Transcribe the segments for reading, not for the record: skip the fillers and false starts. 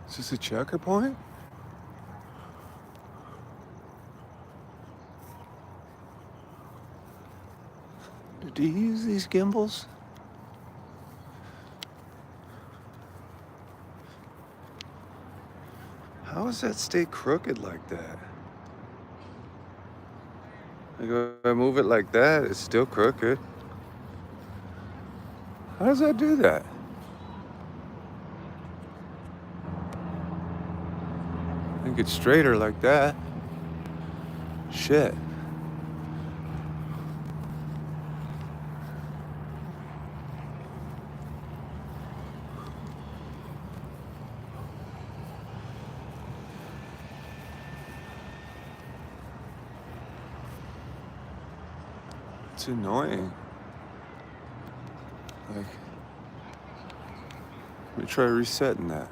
Is this a checker point? Do you use these gimbals? How does that stay crooked like that? Like if I move it like that, it's still crooked. How does that do that? I think it's straighter like that. Shit. It's annoying. Like, let me try resetting that.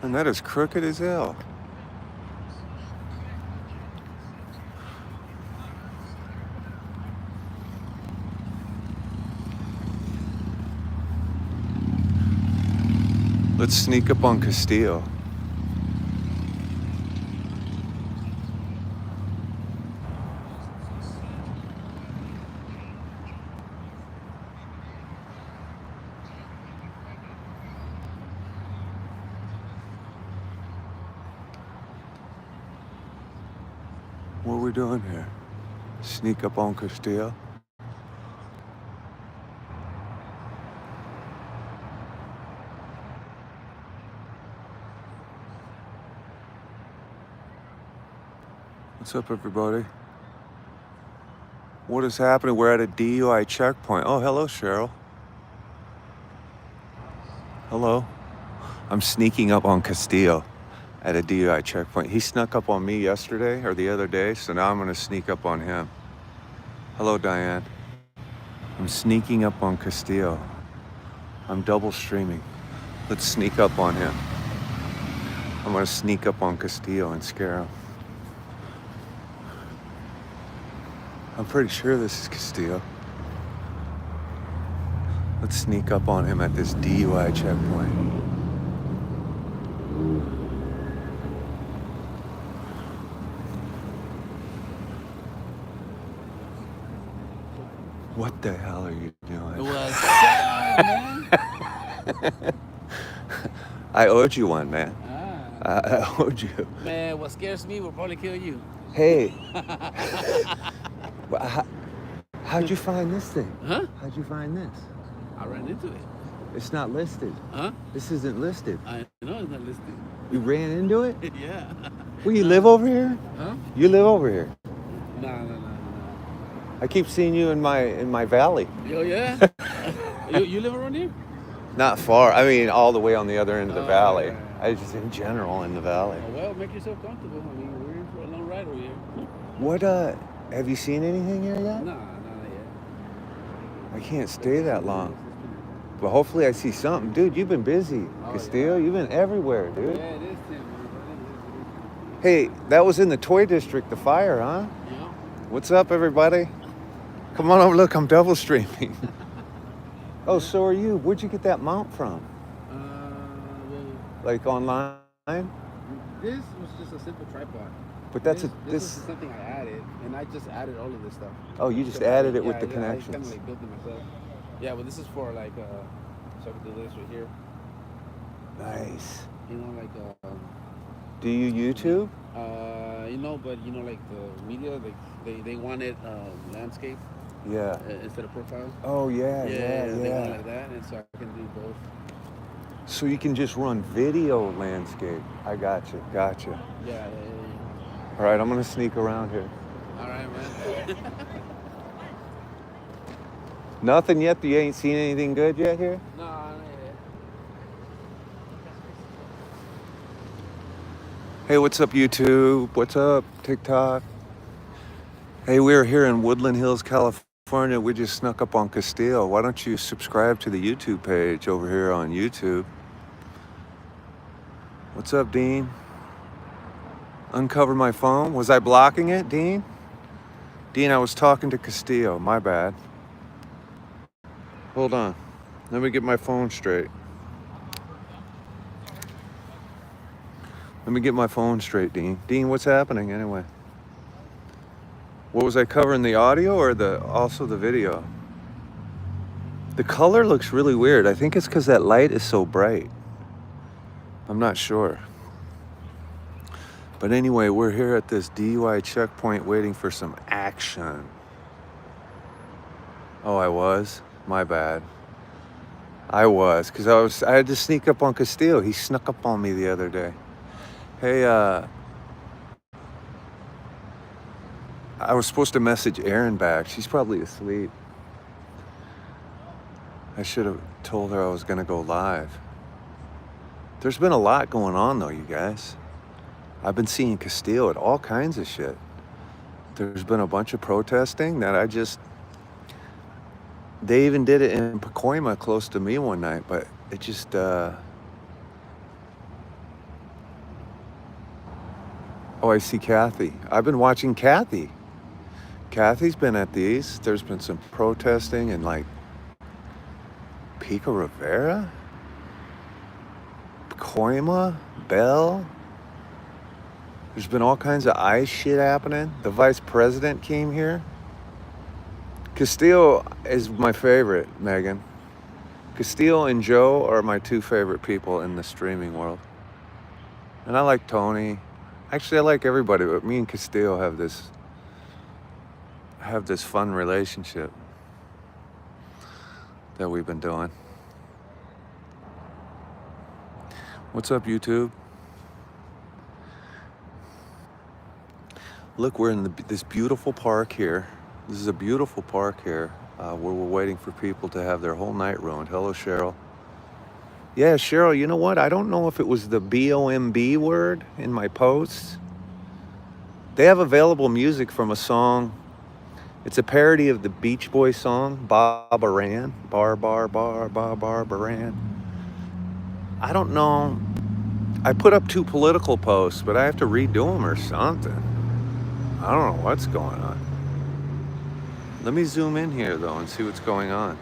And that is crooked as hell. Let's sneak up on Castillo. What are we doing here? Sneak up on Castillo? What's up, everybody? What is happening? We're at a DUI checkpoint. Oh, hello, Cheryl. Hello. I'm sneaking up on Castillo at a DUI checkpoint. He snuck up on me yesterday or the other day, so now I'm going to sneak up on him. Hello, Diane. I'm sneaking up on Castillo. I'm double streaming. Let's sneak up on him. I'm going to sneak up on Castillo and scare him. I'm pretty sure this is Castillo. Let's sneak up on him at this DUI checkpoint. What the hell are you doing? What's up, man? I owed you one, man. Ah. I owed you. Man, what scares me will probably kill you. Hey. How'd you find this thing? Huh? How'd you find this? I ran into it. It's not listed. Huh? This isn't listed. I know it's not listed. You ran into it? Yeah. Well, you live over here? Huh? You live over here. No. I keep seeing you in my valley. Oh, yeah? you live around here? Not far. I mean, all the way on the other end of the valley. Yeah. I just in general in the valley. Oh, well, make yourself comfortable. I mean, we're in for a long ride over here. What, have you seen anything here yet? No, not yet. I can't stay that long. But hopefully I see something. Dude, you've been busy. Oh, Castillo, yeah. you've been everywhere, dude. Yeah, it is, Tim. Man. Hey, that was in the toy district, the fire, huh? Yeah. What's up, everybody? Come on over, look, I'm double streaming. Oh, so are you. Where'd you get that mount from? Well, Like online? this was just a simple tripod. But that's this is something I added, and I just added all of this stuff. Oh, you just added it with the I connections. kind of like built it myself. Yeah, but this is for like, so I can do this right here. Nice. You know, like, Do you YouTube? but like the media, like they wanted landscape Yeah. instead of profile. Oh, yeah. They want it like that, and so I can do both. So you can just run video landscape. I got you. Yeah. All right, I'm going to sneak around here. All right, man. Nothing yet? You ain't seen anything good yet here? No, not yet. Hey, what's up, YouTube? What's up, TikTok? Hey, we're here in Woodland Hills, California. We just snuck up on Castillo. Why don't you subscribe to the YouTube page over here on YouTube? What's up, Dean? Uncover my phone. Was I blocking it, Dean? Dean, I was talking to Castillo. My bad. Hold on. Let me get my phone straight. Let me get my phone straight, Dean. Dean, what's happening anyway? What was I covering, the audio or also the video? The color looks really weird. I think it's because that light is so bright. I'm not sure. But anyway, we're here at this DUI checkpoint waiting for some action. Oh, I was? My bad. I was, because I had to sneak up on Castillo. He snuck up on me the other day. Hey, I was supposed to message Erin back. She's probably asleep. I should have told her I was gonna go live. There's been a lot going on though, you guys. I've been seeing Castillo at all kinds of shit. There's been a bunch of protesting that they even did it in Pacoima close to me one night, but it just, oh, I see Kathy. I've been watching Kathy. Kathy's been at these. There's been some protesting in like Pico Rivera, Pacoima, Bell. There's been all kinds of ICE shit happening. The vice president came here. Castillo is my favorite, Megan. Castillo and Joe are my two favorite people in the streaming world. And I like Tony. Actually, I like everybody, but me and Castillo have this fun relationship that we've been doing. What's up, YouTube? Look, we're in this beautiful park here. This is a beautiful park here where we're waiting for people to have their whole night ruined. Hello, Cheryl. Yeah, Cheryl, you know what? I don't know if it was the BOMB word in my posts. They have available music from a song. It's a parody of the Beach Boys song, Barbaran. Barbaran. I don't know. I put up 2 political posts, but I have to redo them or something. I don't know what's going on. Let me zoom in here, though, and see what's going on.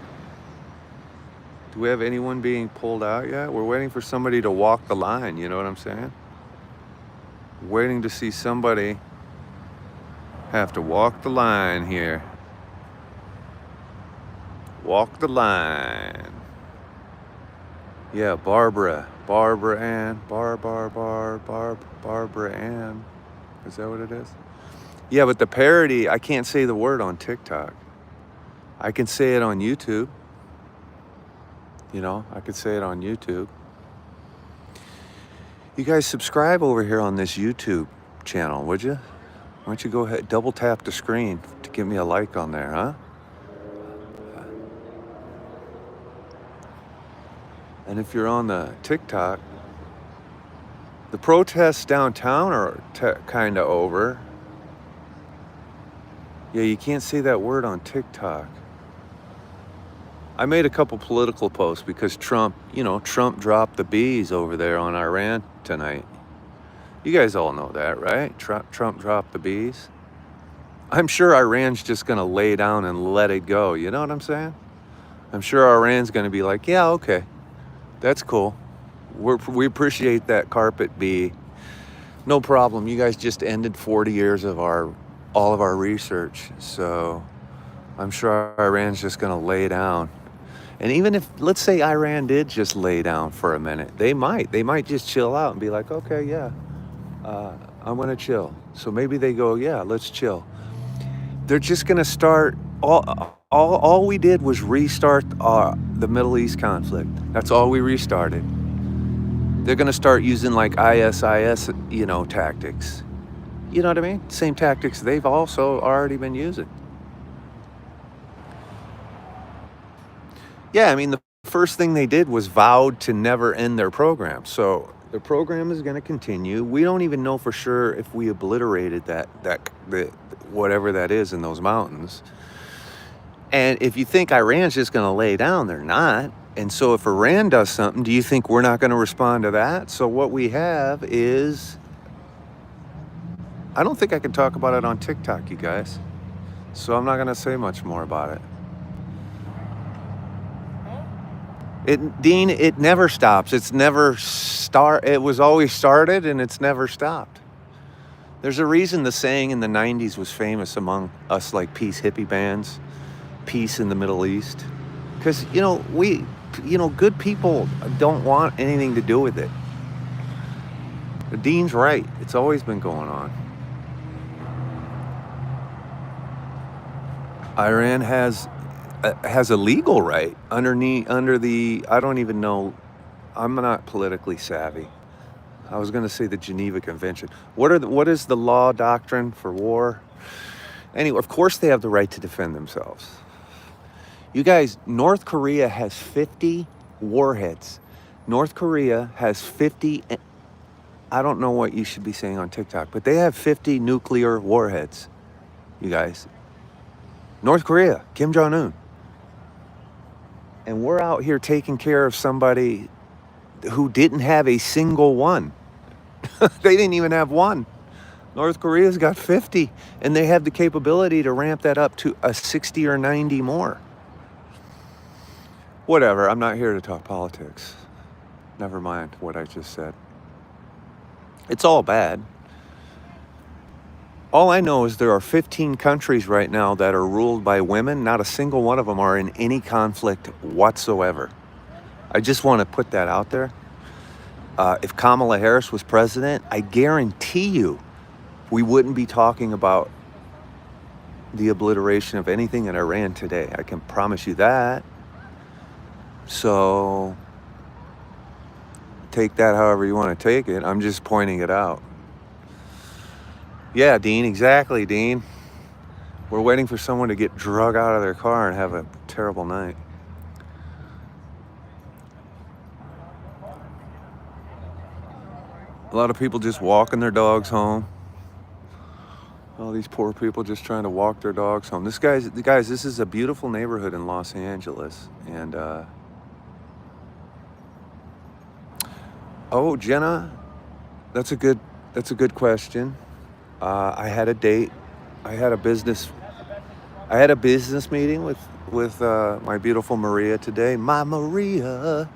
Do we have anyone being pulled out yet? We're waiting for somebody to walk the line, you know what I'm saying? Waiting to see somebody have to walk the line here. Walk the line. Yeah, Barbara Ann. Barbara Ann. Is that what it is? Yeah, but the parody, I can't say the word on TikTok. I can say it on YouTube. You know, I could say it on YouTube. You guys subscribe over here on this YouTube channel, would you? Why don't you go ahead, double tap the screen to give me a like on there, huh? And if you're on the TikTok, the protests downtown are kind of over. Yeah, you can't say that word on TikTok. I made a couple political posts because Trump dropped the bees over there on Iran tonight. You guys all know that, right? Trump dropped the bees. I'm sure Iran's just going to lay down and let it go. You know what I'm saying? I'm sure Iran's going to be like, yeah, okay, that's cool. We appreciate that carpet bee. No problem. You guys just ended 40 years of all of our research. So I'm sure Iran's just going to lay down. And even if, let's say Iran did just lay down for a minute, they might just chill out and be like, okay, yeah, I'm going to chill. So maybe they go, yeah, let's chill. They're just going to start, all we did was restart the Middle East conflict. That's all we restarted. They're going to start using like ISIS, tactics. You know what I mean? Same tactics they've also already been using. Yeah, I mean, the first thing they did was vowed to never end their program. So the program is going to continue. We don't even know for sure if we obliterated that whatever that is in those mountains. And if you think Iran's just going to lay down, they're not. And so if Iran does something, do you think we're not going to respond to that? So what we have is, I don't think I can talk about it on TikTok, you guys. So I'm not going to say much more about it. Dean, it never stops. It's never it was always started and it's never stopped. There's a reason the saying in the 90s was famous among us like peace hippie bands, peace in the Middle East. Because, good people don't want anything to do with it. Dean's right. It's always been going on. Iran has a legal right under the, I don't even know, I'm not politically savvy. I was going to say the Geneva Convention. What is the law doctrine for war? Anyway, of course they have the right to defend themselves. You guys, North Korea has 50 warheads. North Korea has 50, I don't know what you should be saying on TikTok, but they have 50 nuclear warheads, you guys. North Korea, Kim Jong-un. And we're out here taking care of somebody who didn't have a single one. They didn't even have one. North Korea's got 50, and they have the capability to ramp that up to a 60 or 90 more. Whatever, I'm not here to talk politics. Never mind what I just said. It's all bad. All I know is there are 15 countries right now that are ruled by women. Not a single one of them are in any conflict whatsoever. I just want to put that out there. If Kamala Harris was president, I guarantee you we wouldn't be talking about the obliteration of anything in Iran today. I can promise you that. So take that however you want to take it. I'm just pointing it out. Yeah, Dean, exactly, Dean. We're waiting for someone to get drug out of their car and have a terrible night. A lot of people just walking their dogs home. All these poor people just trying to walk their dogs home. Guys, this is a beautiful neighborhood in Los Angeles. And, Jenna, that's a good question. I had a date. I had a business meeting with my beautiful Maria today. My Maria.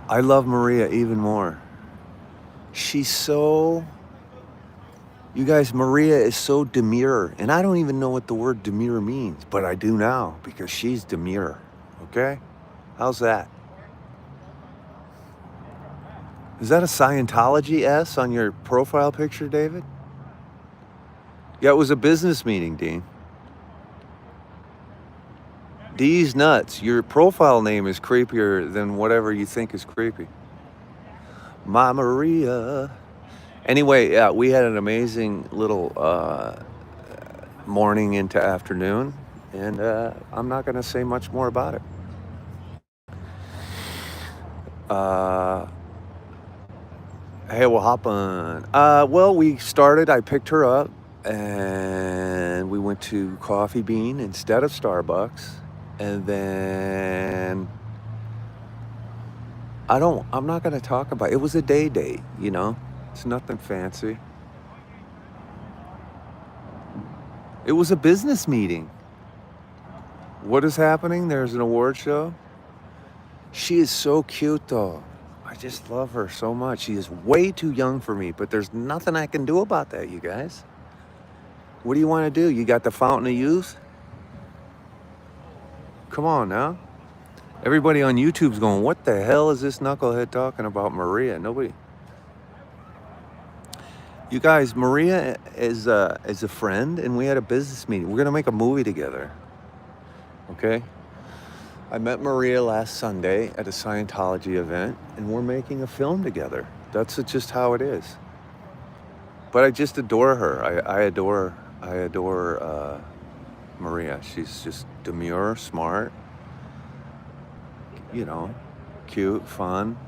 I love Maria even more. You guys, Maria is so demure. And I don't even know what the word demure means, but I do now because she's demure. Okay? How's that? Is that a Scientology S on your profile picture, David? Yeah, it was a business meeting, Dean. D's nuts. Your profile name is creepier than whatever you think is creepy. My Maria. Anyway, yeah, we had an amazing little morning into afternoon, and I'm not going to say much more about it. Hey, what happened? Well, we started, I picked her up, and we went to Coffee Bean instead of Starbucks. And then I'm not going to talk about it. It was a day date, It's nothing fancy. It was a business meeting. What is happening? There's an award show. She is so cute, though. I just love her so much. She is way too young for me, but there's nothing I can do about that, you guys. What do you want to do? You got the fountain of youth? Come on now. Everybody on YouTube's going, what the hell is this knucklehead talking about Maria? Nobody. You guys, Maria is a friend, and we had a business meeting. We're going to make a movie together. Okay? I met Maria last Sunday at a Scientology event, and we're making a film together. That's just how it is. But I just adore her. I adore Maria. She's just demure, smart, cute, fun.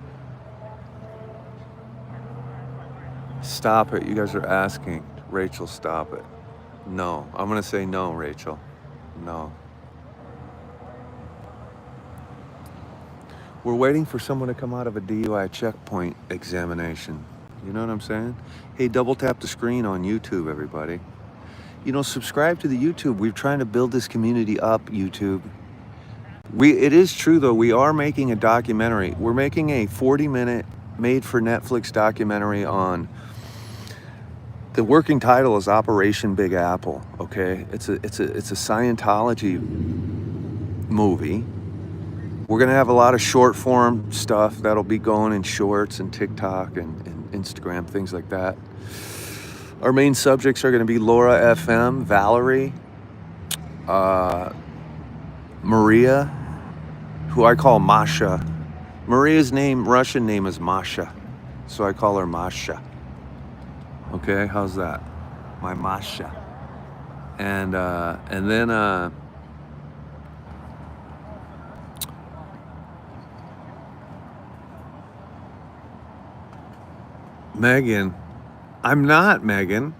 Stop it. You guys are asking. Rachel, stop it. No. I'm going to say no, Rachel. No. We're waiting for someone to come out of a DUI checkpoint examination. You know what I'm saying? Hey, double tap the screen on YouTube, everybody. subscribe to the YouTube. We're trying to build this community up, YouTube. It is true though, we are making a documentary. We're making a 40-minute made for Netflix documentary on, the working title is Operation Big Apple, okay? It's a Scientology movie. We're gonna have a lot of short form stuff that'll be going in shorts and TikTok and Instagram, things like that. Our main subjects are gonna be Laura FM, Valerie, Maria, who I call Masha. Maria's Russian name is Masha, so I call her Masha. Okay, how's that? My Masha. And then Megan. I'm not Megan.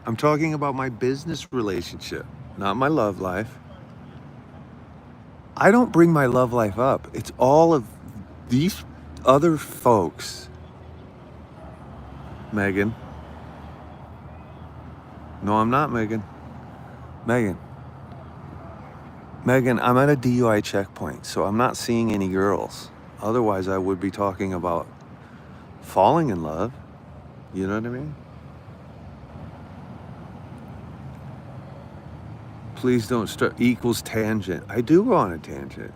I'm talking about my business relationship, not my love life. I don't bring my love life up. It's all of these other folks. Megan. No, I'm not Megan. Megan. Megan, I'm at a DUI checkpoint, so I'm not seeing any girls. Otherwise, I would be talking about falling in love. You know what I mean? Please don't start equals tangent. I do go on a tangent.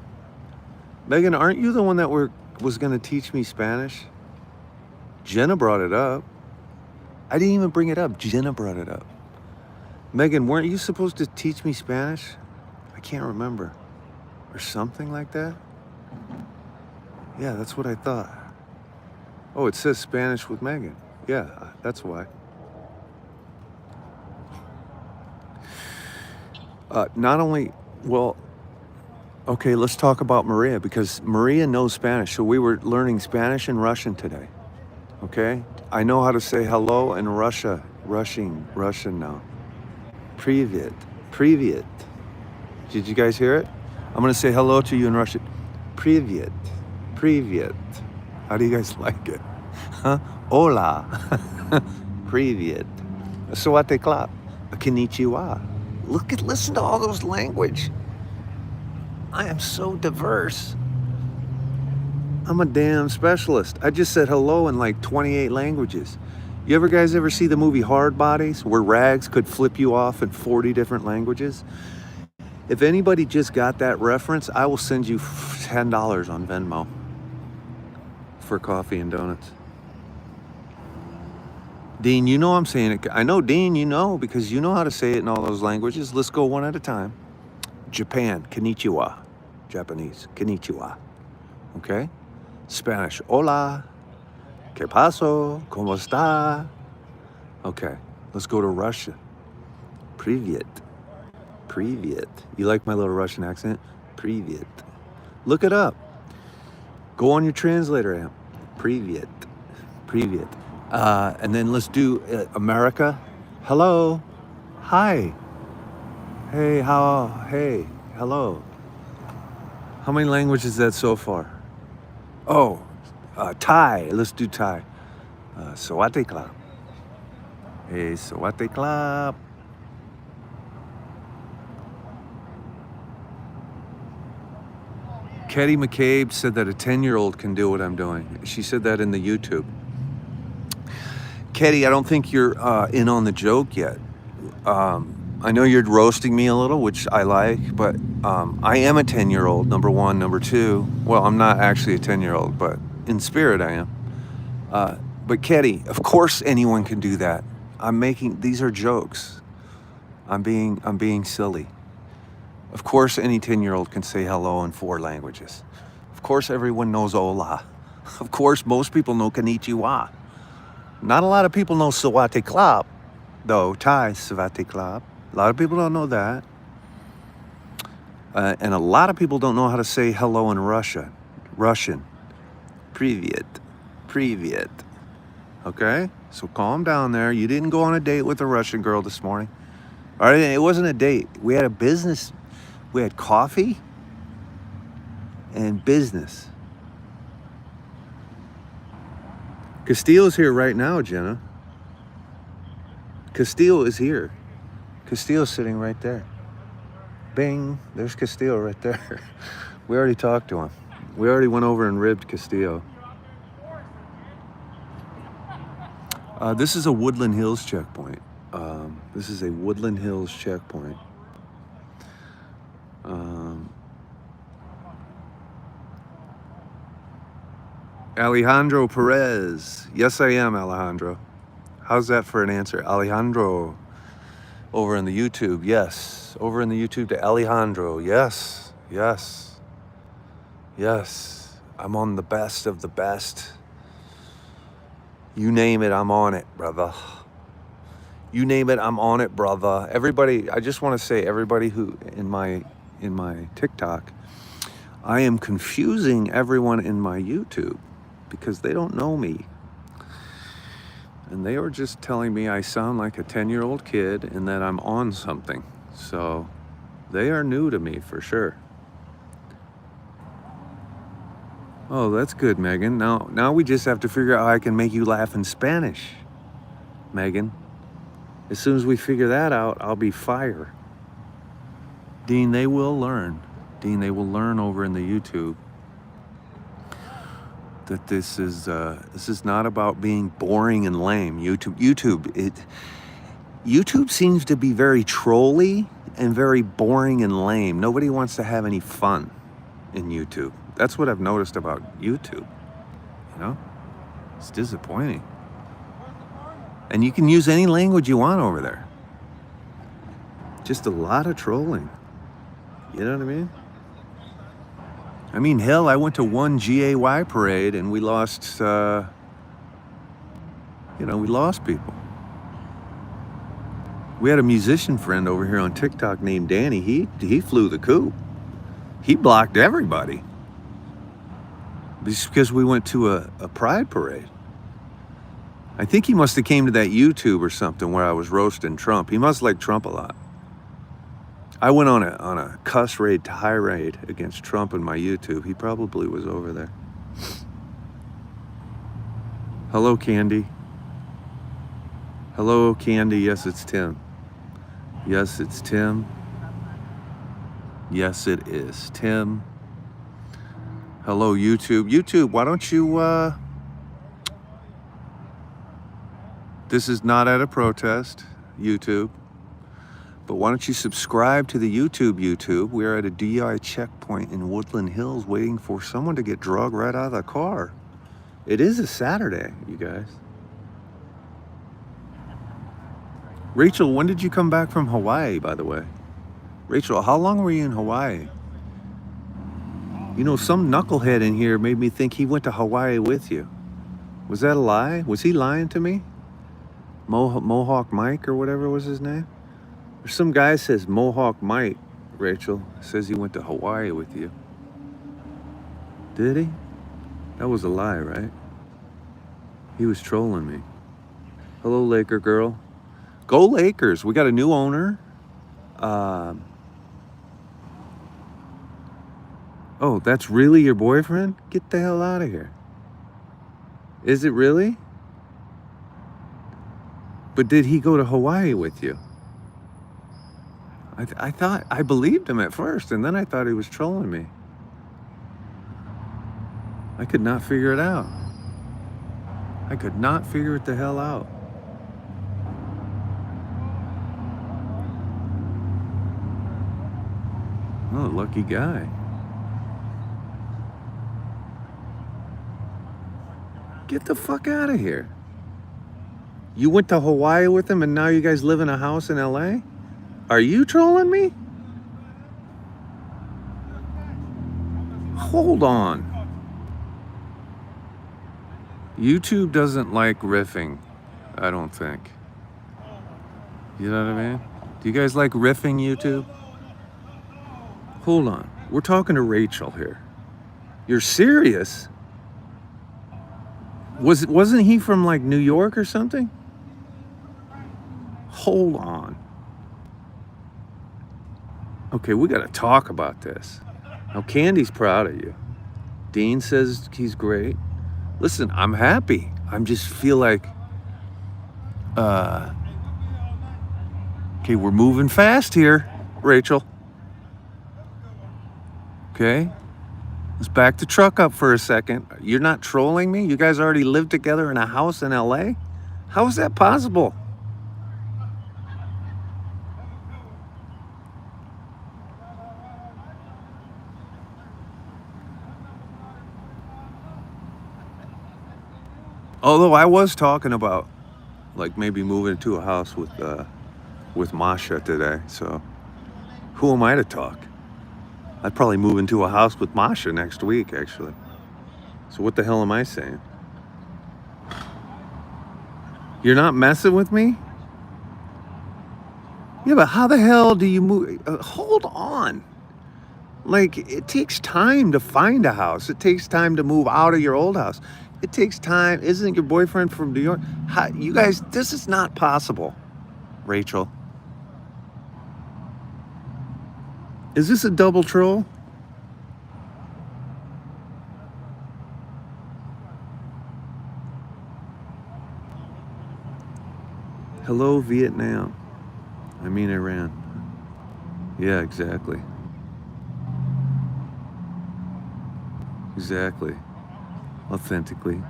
Megan, aren't you the one that was going to teach me Spanish? Jenna brought it up. I didn't even bring it up. Jenna brought it up. Megan, weren't you supposed to teach me Spanish? I can't remember. Or something like that? Yeah, that's what I thought. Oh, it says Spanish with Megan. Yeah, that's why. Not only, well, okay, let's talk about Maria, because Maria knows Spanish. So we were learning Spanish and Russian today. Okay? I know how to say hello in Russian now. Привет. Привет. Did you guys hear it? I'm going to say hello to you in Russian. Привет. Привет. How do you guys like it? Huh? Hola. Привет. Sawate klap. Konnichiwa. Listen to all those language. I am so diverse. I'm a damn specialist. I just said hello in like 28 languages. You guys ever see the movie Hard Bodies, where Rags could flip you off in 40 different languages? If anybody just got that reference, I will send you $10 on Venmo for coffee and donuts. Dean, you know I'm saying it. I know, Dean, you know, because you know how to say it in all those languages. Let's go one at a time. Japan, konnichiwa. Japanese, konnichiwa. Okay? Spanish, hola. ¿Qué paso? ¿Cómo está? Okay, let's go to Russia. Привет. Привет. You like my little Russian accent? Привет. Look it up. Go on your translator app. Привет. Привет. And then let's do America. Hello. Hi. Hey, hey, hello. How many languages is that so far? Oh, Thai. Let's do Thai. Sawate klap. Hey, sawate klap. Katie McCabe said that a 10-year-old can do what I'm doing. She said that in the YouTube. Katie, I don't think you're in on the joke yet. I know you're roasting me a little, which I like, but I am a 10-year-old, number one. Number two, well, I'm not actually a 10-year-old, but in spirit I am. But Katie, of course anyone can do that. These are jokes. I'm being silly. Of course any 10-year-old can say hello in 4 languages. Of course everyone knows hola. Of course most people know konnichiwa. Not a lot of people know sawate klap, though. Thai, sawate klap. A lot of people don't know that. And a lot of people don't know how to say hello in Russian. Привет. Привет. Okay? So calm down there. You didn't go on a date with a Russian girl this morning. All right? It wasn't a date. We had a business. We had coffee and business. Castillo's here right now, Jenna. Castillo is here. Castillo's sitting right there. Bing, there's Castillo right there. We already talked to him. We already went over and ribbed Castillo. This is a Woodland Hills checkpoint. This is a Woodland Hills checkpoint. Alejandro Perez. Yes, I am, Alejandro. How's that for an answer? Alejandro. Over in the YouTube, yes. Over in the YouTube to Alejandro, yes. Yes. Yes. I'm on the best of the best. You name it, I'm on it, brother. You name it, I'm on it, brother. Everybody, I just want to say, everybody who in my TikTok, I am confusing everyone in my YouTube because they don't know me. And they were just telling me I sound like a 10-year-old kid and that I'm on something. So they are new to me for sure. Oh, that's good, Megan. Now we just have to figure out how I can make you laugh in Spanish, Megan. As soon as we figure that out, I'll be fire. Dean, they will learn. Dean, they will learn over in the YouTube that this is not about being boring and lame. YouTube seems to be very trolly and very boring and lame. Nobody wants to have any fun in YouTube. That's what I've noticed about YouTube. You know, it's disappointing. And you can use any language you want over there. Just a lot of trolling. You know what I mean? I mean, hell, I went to one GAY parade and we lost, we lost people. We had a musician friend over here on TikTok named Danny. He flew the coop. He blocked everybody. Just because we went to a pride parade. I think he must have came to that YouTube or something where I was roasting Trump. He must like Trump a lot. I went on a cuss raid tirade against Trump in my YouTube. He probably was over there. Hello, Candy. Hello, Candy. Yes, it's Tim. Yes, it's Tim. Yes, it is Tim. Hello, YouTube. YouTube, why don't you, this is not at a protest, YouTube. But why don't you subscribe to the YouTube? We're at a DI checkpoint in Woodland Hills waiting for someone to get drugged right out of the car. It is a Saturday, you guys. Rachel, when did you come back from Hawaii, by the way? Rachel, how long were you in Hawaii? You know, some knucklehead in here made me think he went to Hawaii with you. Was that a lie? Was he lying to me? Mohawk Mike or whatever was his name? There's some guy says Mohawk Mike, Rachel, says he went to Hawaii with you. Did he? That was a lie, right? He was trolling me. Hello, Laker girl. Go Lakers. We got a new owner. Oh, that's really your boyfriend? Get the hell out of here. Is it really? But did he go to Hawaii with you? I believed him at first, and then I thought he was trolling me. I could not figure it out. I could not figure it the hell out. Oh, lucky guy. Get the fuck out of here. You went to Hawaii with him and now you guys live in a house in LA? Are you trolling me? Hold on. YouTube doesn't like riffing, I don't think. You know what I mean? Do you guys like riffing, YouTube? Hold on. We're talking to Rachel here. You're serious? Wasn't he from like New York or something? Hold on. Okay, we got to talk about this. Now, Candy's proud of you. Dean says he's great. Listen, I'm happy. I just feel like, Okay, we're moving fast here, Rachel. Okay, let's back the truck up for a second. You're not trolling me? You guys already live together in a house in LA? How is that possible? Although I was talking about like maybe moving to a house with Masha today. So who am I to talk? I'd probably move into a house with Masha next week, actually. So what the hell am I saying? You're not messing with me? Yeah, but how the hell do you move? Hold on. Like, it takes time to find a house. It takes time to move out of your old house. It takes time. Isn't your boyfriend from New York? How, you guys, this is not possible, Rachel. Is this a double troll? Hello, Vietnam. I mean, Iran. Yeah, exactly. Exactly. Authentically.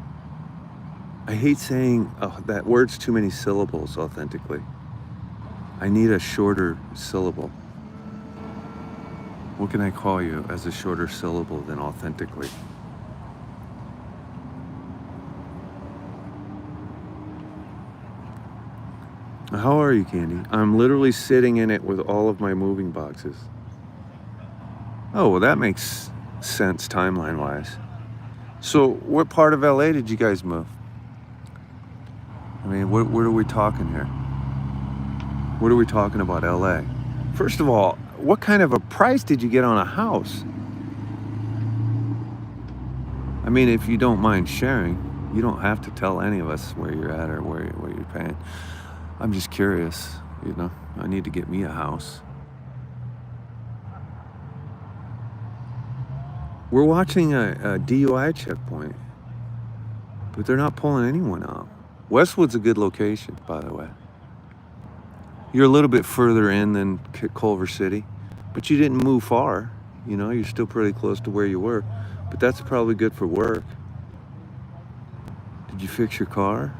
I hate saying that word's too many syllables, authentically. I need a shorter syllable. What can I call you as a shorter syllable than authentically? How are you, Candy? I'm literally sitting in it with all of my moving boxes. Oh, well, that makes sense timeline-wise. So, what part of LA did you guys move? I mean, what are we talking here? What are we talking about, LA? First of all, what kind of a price did you get on a house? I mean, if you don't mind sharing, you don't have to tell any of us where you're at or where you're paying. I'm just curious, you know. I need to get me a house. We're watching a DUI checkpoint, but they're not pulling anyone out. Westwood's a good location, by the way. You're a little bit further in than Culver City, but you didn't move far. You know, you're still pretty close to where you were, but that's probably good for work. Did you fix your car?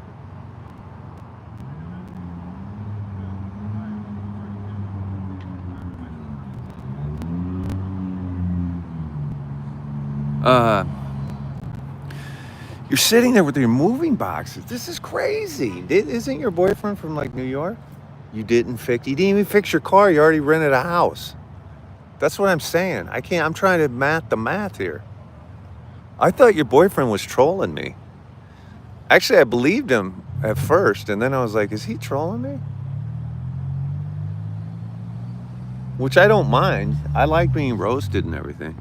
You're sitting there with your moving boxes. This is crazy. Isn't your boyfriend from like New York? You didn't even fix your car. You already rented a house. That's what I'm saying. I'm trying to the math here. I thought your boyfriend was trolling me. Actually, I believed him at first, and then I was like, is he trolling me? Which I don't mind. I like being roasted and everything.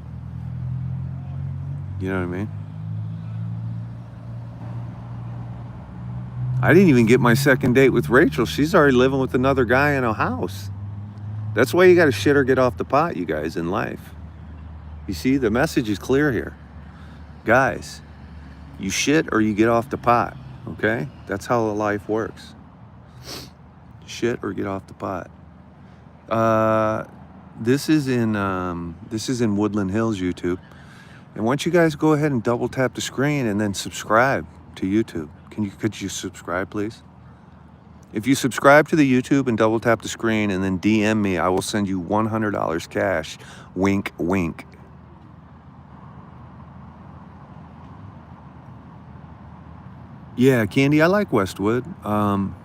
You know what I mean? I didn't even get my second date with Rachel. She's already living with another guy in a house. That's why you got to shit or get off the pot, you guys, in life. You see, the message is clear here. Guys, you shit or you get off the pot, okay? That's how life works. Shit or get off the pot. This is in Woodland Hills, YouTube. And once you guys go ahead and double tap the screen and then subscribe to YouTube. Could you subscribe, please? If you subscribe to the YouTube and double tap the screen and then DM me, I will send you $100 cash. Wink, wink. Yeah, Candy, I like Westwood. Trying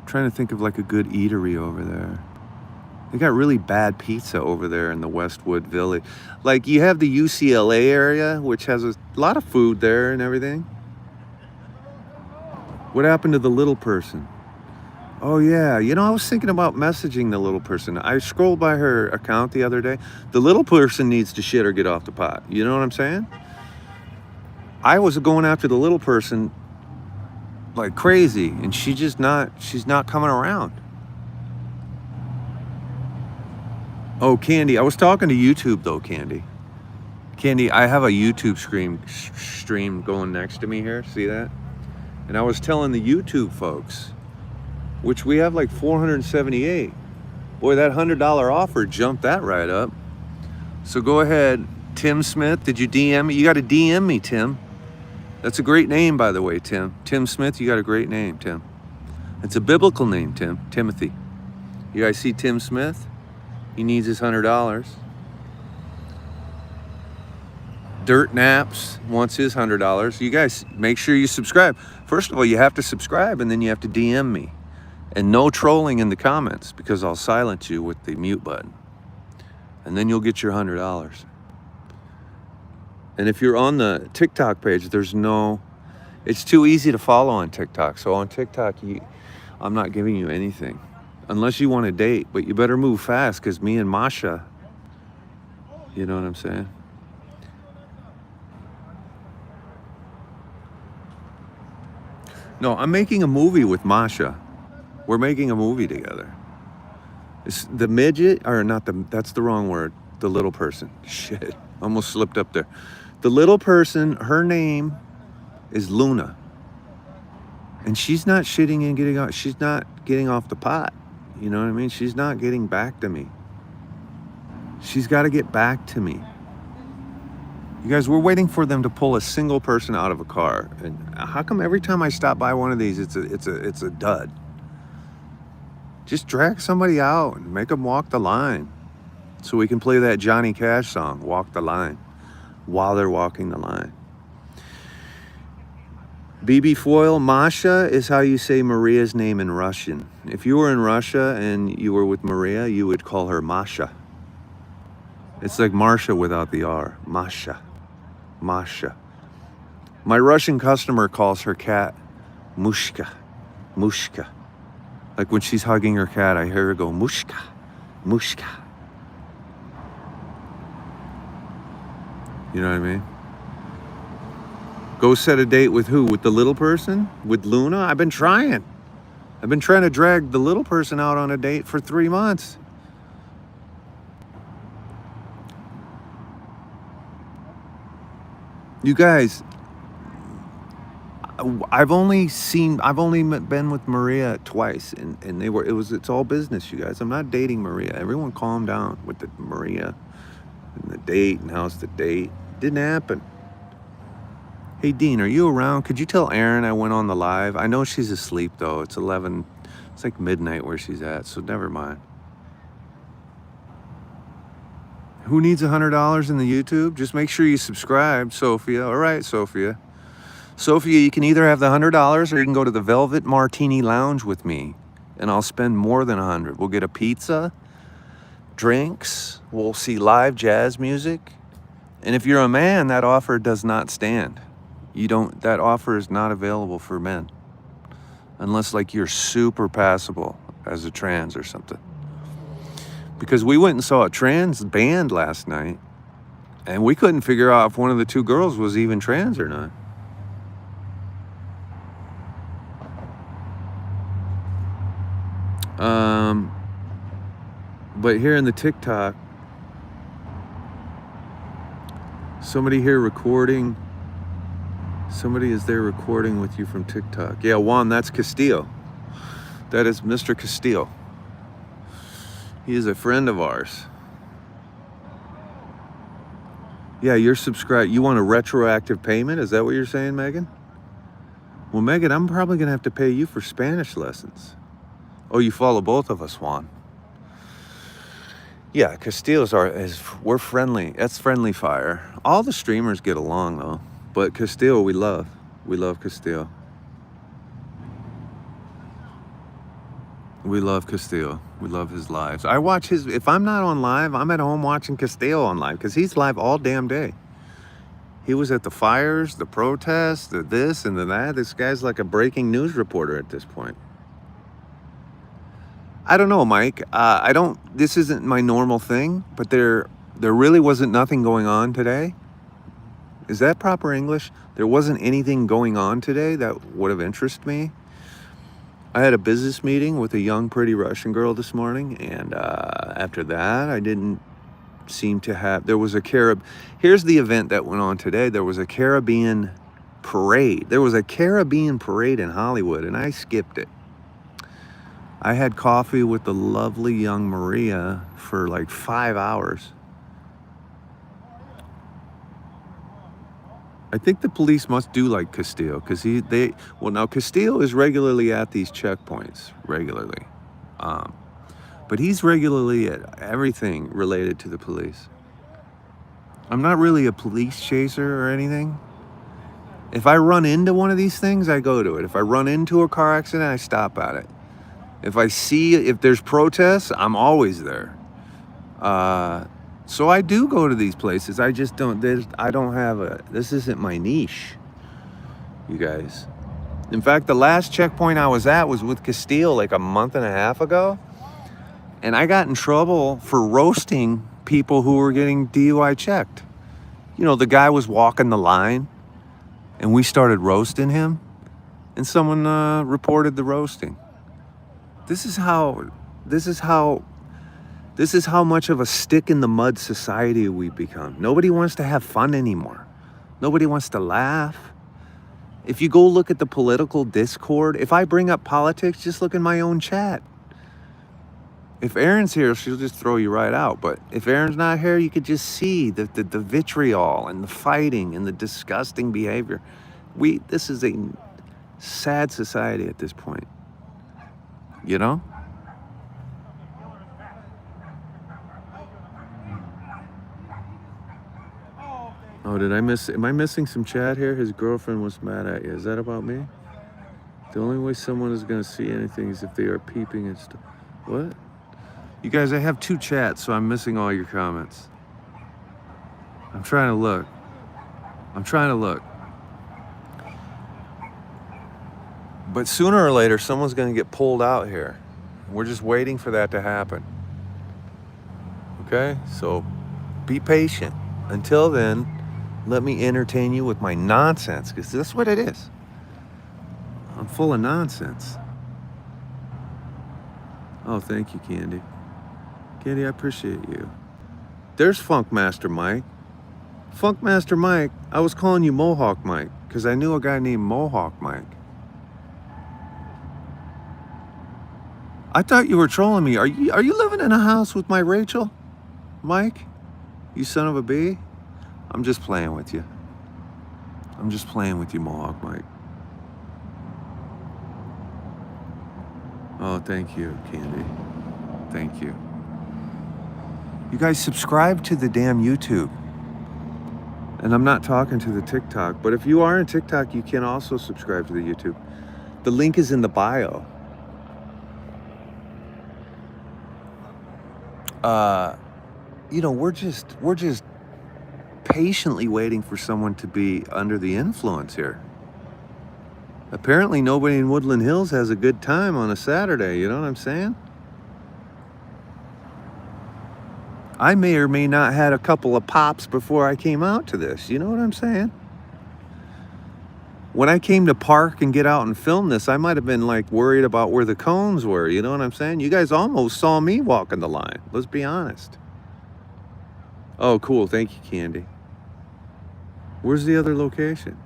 to think of like a good eatery over there. They got really bad pizza over there in the Westwood Village. Like, you have the UCLA area, which has a lot of food there and everything. What happened to the little person? Oh, yeah. You know, I was thinking about messaging the little person. I scrolled by her account the other day. The little person needs to shit or get off the pot. You know what I'm saying? I was going after the little person like crazy, and she's not coming around. Oh, Candy, I was talking to YouTube though, Candy. Candy, I have a YouTube stream going next to me here. See that? And I was telling the YouTube folks, which we have like 478. Boy, that $100 offer jumped that right up. So go ahead, Tim Smith. Did you DM me? You got to DM me, Tim. That's a great name, by the way, Tim. Tim Smith, you got a great name, Tim. It's a biblical name, Tim. Timothy. You guys see Tim Smith? He needs his $100. Dirt Naps wants his $100. You guys, make sure you subscribe. First of all, you have to subscribe, and then you have to DM me. And no trolling in the comments, because I'll silence you with the mute button. And then you'll get your $100. And if you're on the TikTok page, it's too easy to follow on TikTok. So on TikTok, I'm not giving you anything. Unless you want to date, but you better move fast, because me and Masha, you know what I'm saying? No, I'm making a movie with Masha. We're making a movie together. It's the midget, or not that's the wrong word. The little person. Shit, almost slipped up there. The little person, her name is Luna. And she's not shitting and getting off. She's not getting off the pot. You know what I mean? She's not getting back to me. She's got to get back to me. You guys, we're waiting for them to pull a single person out of a car. And how come every time I stop by one of these, it's a dud? Just drag somebody out and make them walk the line, so we can play that Johnny Cash song, "Walk the Line," while they're walking the line. BB Foil, Masha is how you say Maria's name in Russian. If you were in Russia and you were with Maria, you would call her Masha. It's like Marsha without the R. Masha. Masha. My Russian customer calls her cat Mushka. Mushka. Like when she's hugging her cat, I hear her go, Mushka. Mushka. You know what I mean? Go set a date with who? With the little person? With Luna? I've been trying to drag the little person out on a date for 3 months. You guys, I've only been with Maria twice, and it's all business, you guys. I'm not dating Maria. Everyone calm down with the Maria and the date and how's the date. Didn't happen. Hey Dean, are you around? Could you tell Erin I went on the live? I know she's asleep though. It's 11. It's like midnight where she's at, so never mind. Who needs $100 in the YouTube? Just make sure you subscribe, Sophia. All right, Sophia. Sophia, you can either have the $100 or you can go to the Velvet Martini Lounge with me, and I'll spend more than $100. We'll get a pizza, drinks. We'll see live jazz music. And if you're a man, that offer does not stand. That offer is not available for men. Unless like you're super passable as a trans or something. Because we went and saw a trans band last night, and we couldn't figure out if one of the two girls was even trans or not. But here in the TikTok, somebody here recording. Somebody is there recording with you from TikTok. Yeah, Juan, that's Castillo. That is Mr. Castillo. He is a friend of ours. Yeah, you're subscribed. You want a retroactive payment? Is that what you're saying, Megan? Well, Megan, I'm probably going to have to pay you for Spanish lessons. Oh, you follow both of us, Juan. Yeah, Castillo's we're friendly. That's friendly fire. All the streamers get along, though. But Castillo, we love. We love Castillo. We love Castillo. We love his lives. I watch if I'm not on live, I'm at home watching Castillo on live, because he's live all damn day. He was at the fires, the protests, the this and the that. This guy's like a breaking news reporter at this point. I don't know, Mike. This isn't my normal thing, but there really wasn't nothing going on today. Is that proper English? There wasn't anything going on today that would have interested me. I had a business meeting with a young, pretty Russian girl this morning, and after that, I didn't seem to have. There was Here's the event that went on today. There was a Caribbean parade. There was a Caribbean parade in Hollywood, and I skipped it. I had coffee with the lovely young Maria for like 5 hours. I think the police must do like Castillo, because now Castillo is regularly at these checkpoints, regularly. But he's regularly at everything related to the police. I'm not really a police chaser or anything. If I run into one of these things, I go to it. If I run into a car accident, I stop at it. If there's protests, I'm always there. So I do go to these places. I just don't, this isn't my niche, you guys. In fact, the last checkpoint I was at was with Castile like a month and a half ago. And I got in trouble for roasting people who were getting DUI checked. You know, the guy was walking the line and we started roasting him, and someone reported the roasting. This is how much of a stick in the mud society we've become. Nobody wants to have fun anymore. Nobody wants to laugh. If you go look at the political discord, if I bring up politics, just look in my own chat. If Erin's here, she'll just throw you right out. But if Erin's not here, you could just see the vitriol and the fighting and the disgusting behavior. This is a sad society at this point. You know? Oh, am I missing some chat here? His girlfriend was mad at you. Is that about me? The only way someone is going to see anything is if they are peeping and stuff. What? You guys, I have 2 chats, so I'm missing all your comments. I'm trying to look. But sooner or later, someone's going to get pulled out here. We're just waiting for that to happen. Okay? So be patient. Until then, let me entertain you with my nonsense, because that's what it is. I'm full of nonsense. Oh, thank you, Candy. Candy, I appreciate you. There's Funkmaster Mike. Funkmaster Mike, I was calling you Mohawk Mike because I knew a guy named Mohawk Mike. I thought you were trolling me. Are you living in a house with my Rachel, Mike? You son of a bee? I'm just playing with you. Mohawk Mike. Oh, thank you, Candy. Thank you. You guys subscribe to the damn YouTube. And I'm not talking to the TikTok, but if you are in TikTok, you can also subscribe to the YouTube. The link is in the bio. You know, we're just patiently waiting for someone to be under the influence here. Apparently nobody in Woodland Hills has a good time on a Saturday, you know what I'm saying? I may or may not had a couple of pops before I came out to this, you know what I'm saying? When I came to park and get out and film this, I might have been like worried about where the cones were, you know what I'm saying? You guys almost saw me walking the line, let's be honest. Oh, cool, thank you, Candy. Where's the other location?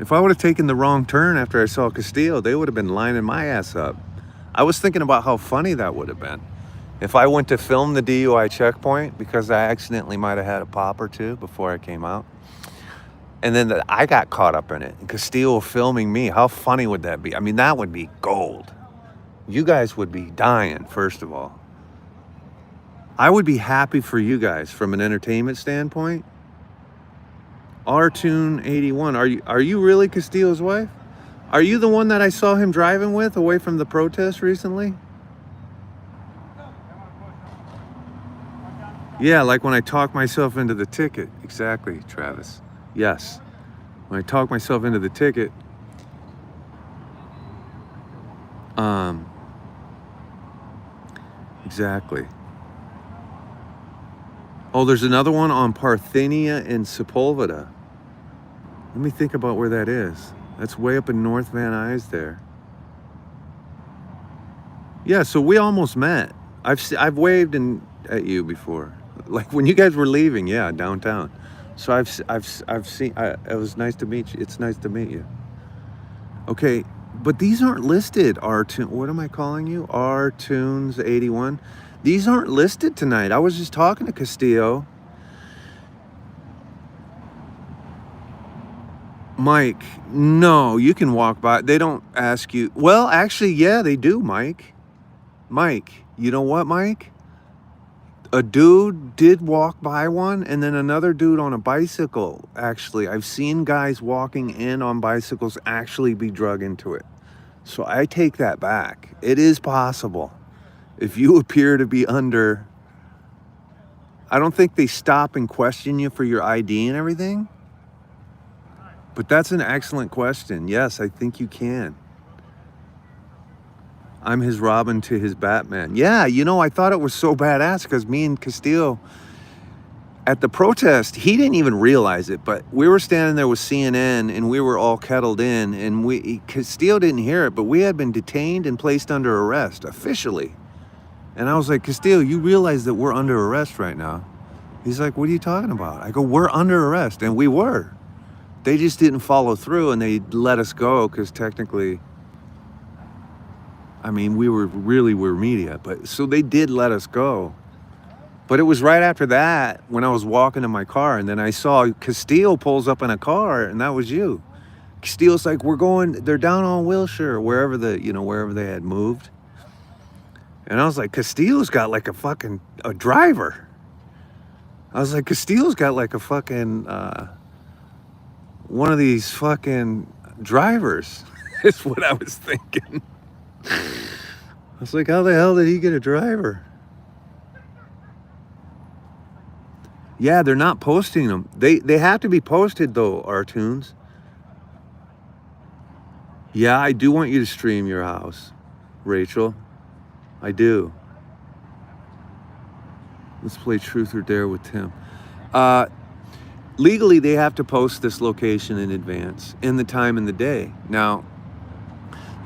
If I would have taken the wrong turn after I saw Castillo, they would have been lining my ass up. I was thinking about how funny that would have been. If I went to film the DUI checkpoint, because I accidentally might have had a pop or two before I came out, and then I got caught up in it, and Castillo filming me, how funny would that be? I mean, that would be gold. You guys would be dying, first of all. I would be happy for you guys from an entertainment standpoint. Rtune81, are you really Castillo's wife? Are you the one that I saw him driving with away from the protest recently? Yeah, like when I talk myself into the ticket. Exactly, Travis. Yes. When I talk myself into the ticket, exactly. Oh, there's another one on Parthenia and Sepulveda. Let me think about where that is. That's way up in North Van Nuys there. Yeah, so we almost met. I've waved at you before. Like when you guys were leaving, yeah, downtown. So I've seen. It was nice to meet you. It's nice to meet you. Okay, but these aren't listed. What am I calling you? R-Tunes 81. These aren't listed tonight. I was just talking to Castillo. Mike, no, you can walk by. They don't ask you. Well, actually, yeah, they do, Mike. Mike, you know what, Mike? A dude did walk by one, and then another dude on a bicycle. Actually, I've seen guys walking in on bicycles actually be drug into it. So I take that back. It is possible. If you appear to be under, I don't think they stop and question you for your ID and everything. But that's an excellent question. Yes, I think you can. I'm his Robin to his Batman. Yeah, you know, I thought it was so badass because me and Castillo at the protest, he didn't even realize it, but we were standing there with CNN and we were all kettled in, and Castillo didn't hear it, but we had been detained and placed under arrest officially. And I was like, Castillo, you realize that we're under arrest right now? He's like, what are you talking about? I go, we're under arrest, and we were. They just didn't follow through, and they let us go because technically, I mean, we're media, but so they did let us go. But it was right after that when I was walking in my car, and then I saw Castillo pulls up in a car, and that was you. Castillo's like, they're down on Wilshire, wherever they had moved. And I was like, Castillo's got like a driver. I was like, Castillo's got like a fucking, one of these fucking drivers, is what I was thinking. I was like, how the hell did he get a driver? Yeah, they're not posting them. They have to be posted though, R-Tunes. Yeah, I do want you to stream your house, Rachel. I do. Let's play Truth or Dare with Tim. Legally, they have to post this location in advance, in the time and the day. Now,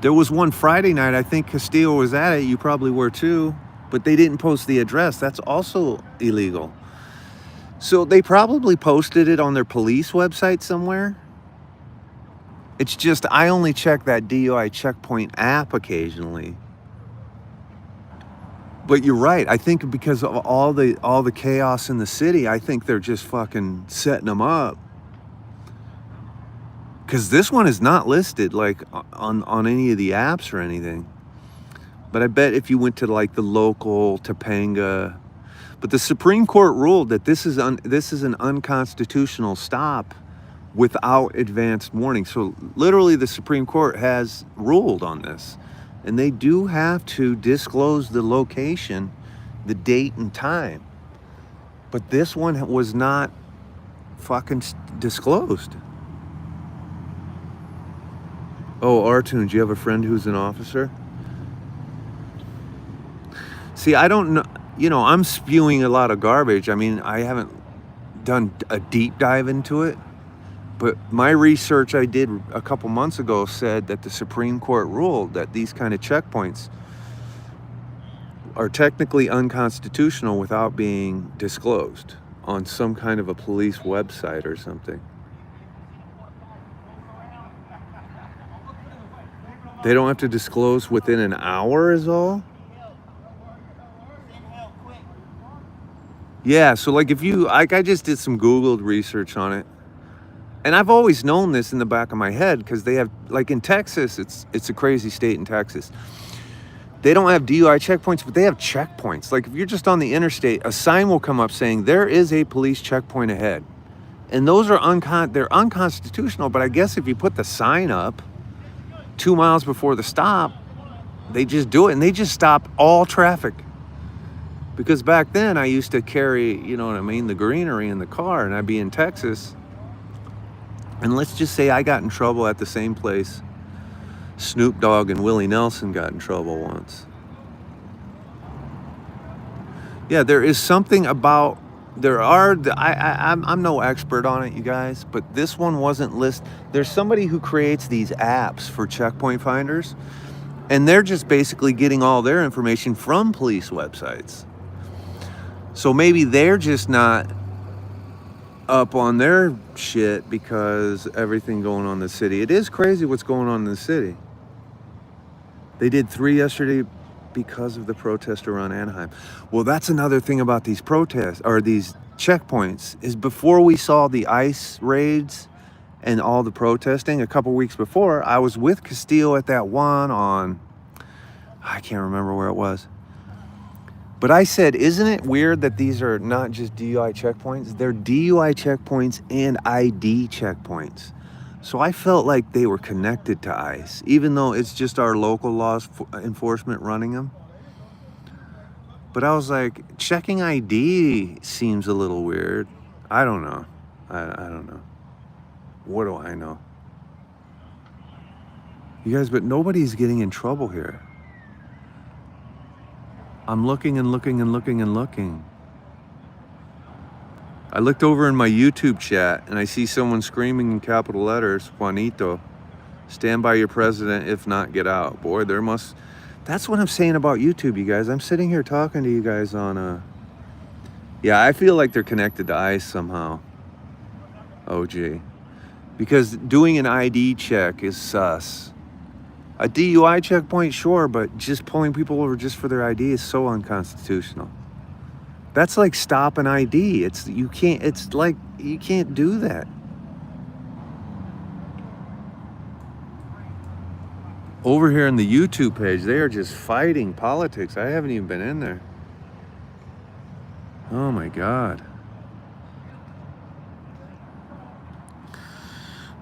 there was one Friday night, I think Castillo was at it, you probably were too, but they didn't post the address. That's also illegal. So they probably posted it on their police website somewhere. It's just, I only check that DUI checkpoint app occasionally. But you're right. I think because of all the chaos in the city, I think they're just fucking setting them up. Because this one is not listed like on any of the apps or anything. But I bet if you went to like the local Topanga, but the Supreme Court ruled that this is an unconstitutional stop without advanced warning. So literally, the Supreme Court has ruled on this. And they do have to disclose the location, the date and time. But this one was not fucking disclosed. Oh, R-Tunes, you have a friend who's an officer? See, I don't know. You know, I'm spewing a lot of garbage. I mean, I haven't done a deep dive into it. But my research I did a couple months ago said that the Supreme Court ruled that these kind of checkpoints are technically unconstitutional without being disclosed on some kind of a police website or something. They don't have to disclose within an hour is all? Yeah, so like I just did some Googled research on it. And I've always known this in the back of my head because they have, like in Texas, it's a crazy state in Texas. They don't have DUI checkpoints, but they have checkpoints. Like if you're just on the interstate, a sign will come up saying there is a police checkpoint ahead. And those are they're unconstitutional, but I guess if you put the sign up 2 miles before the stop, they just do it and they just stop all traffic. Because back then I used to carry, you know what I mean, the greenery in the car, and I'd be in Texas. And let's just say I got in trouble at the same place Snoop Dogg and Willie Nelson got in trouble once. Yeah, there is something about, I'm no expert on it, you guys, but this one wasn't listed. There's somebody who creates these apps for checkpoint finders, and they're just basically getting all their information from police websites. So maybe they're just not up on their shit because everything going on in the city. It is crazy what's going on in the city. They did 3 yesterday because of the protest around Anaheim. Well, that's another thing about these protests or these checkpoints is before we saw the ICE raids and all the protesting a couple weeks before, I was with Castillo at that one on, I can't remember where it was. But I said, isn't it weird that these are not just DUI checkpoints? They're DUI checkpoints and ID checkpoints. So I felt like they were connected to ICE, even though it's just our local law enforcement running them. But I was like, checking ID seems a little weird. I don't know. I don't know. What do I know? You guys, but nobody's getting in trouble here. I'm looking and looking and looking and looking. I looked over in my YouTube chat and I see someone screaming in capital letters, Juanito, stand by your president, if not, get out. Boy, there must... That's what I'm saying about YouTube, you guys. I'm sitting here talking to you guys on Yeah, I feel like they're connected to ICE somehow. OG. Because doing an ID check is sus. A DUI checkpoint, sure, but just pulling people over just for their ID is so unconstitutional. That's like stop an ID. You can't do that. Over here in the YouTube page, they are just fighting politics. I haven't even been in there. Oh my God.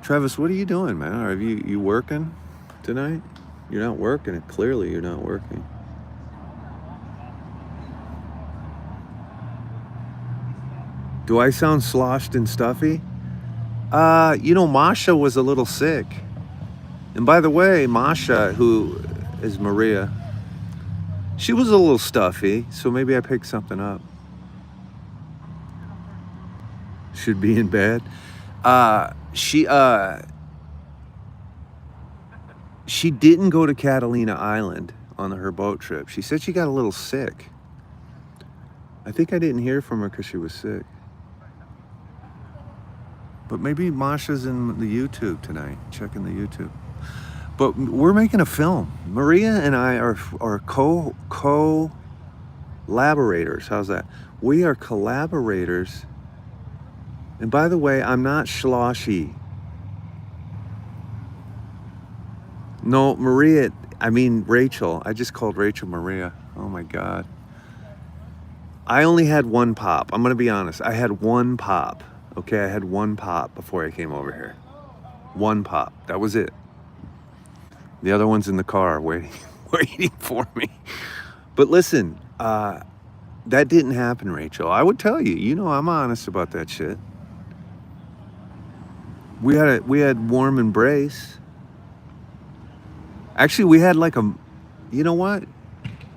Travis, what are you doing, man? Are you working tonight? You're not working. Clearly you're not working. Do I sound sloshed and stuffy? Masha was a little sick. And by the way, Masha, who is Maria, she was a little stuffy, so maybe I picked something up. Should be in bed. She didn't go to Catalina Island on her boat trip. She said she got a little sick. I think I didn't hear from her because she was sick. But maybe Masha's in the YouTube tonight, checking the YouTube. But we're making a film. Maria and I are collaborators. How's that? We are collaborators. And by the way, I'm not sloshy. No, Rachel. I just called Rachel Maria. Oh my God. I only had one pop. I'm going to be honest. I had one pop. Okay, I had one pop before I came over here. One pop. That was it. The other one's in the car waiting for me. But listen, that didn't happen, Rachel. I would tell you, I'm honest about that shit. We had warm embrace. Actually, we had you know what?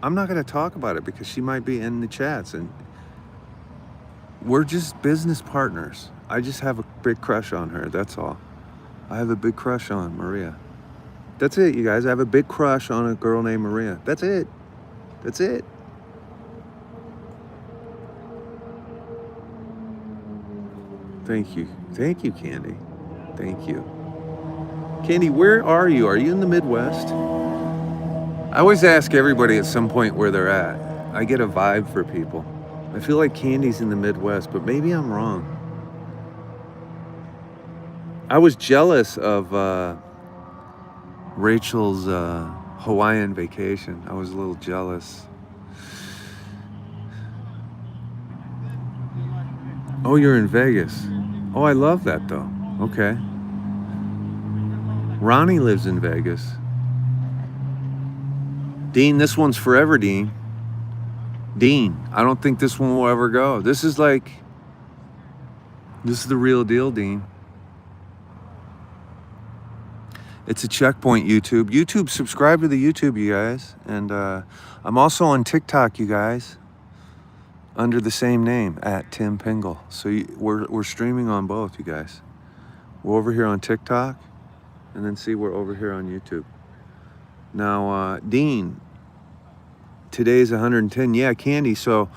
I'm not going to talk about it because she might be in the chats and we're just business partners. I just have a big crush on her, that's all. I have a big crush on Maria. That's it, you guys. I have a big crush on a girl named Maria. That's it. That's it. Thank you. Thank you, Candy. Thank you. Candy, where are you? Are you in the Midwest? I always ask everybody at some point where they're at. I get a vibe for people. I feel like Candy's in the Midwest, but maybe I'm wrong. I was jealous of Rachel's Hawaiian vacation. I was a little jealous. Oh, you're in Vegas. Oh, I love that though. Okay. Ronnie lives in Vegas. Dean, this one's forever, Dean. Dean, I don't think this one will ever go. This is the real deal, Dean. It's a checkpoint, YouTube. YouTube, subscribe to the YouTube, you guys. And I'm also on TikTok, you guys, under the same name, @Tim Pingel. So we're streaming on both, you guys. We're over here on TikTok, and then we're over here on YouTube. Now, Dean, today's 110. Yeah, Candy. So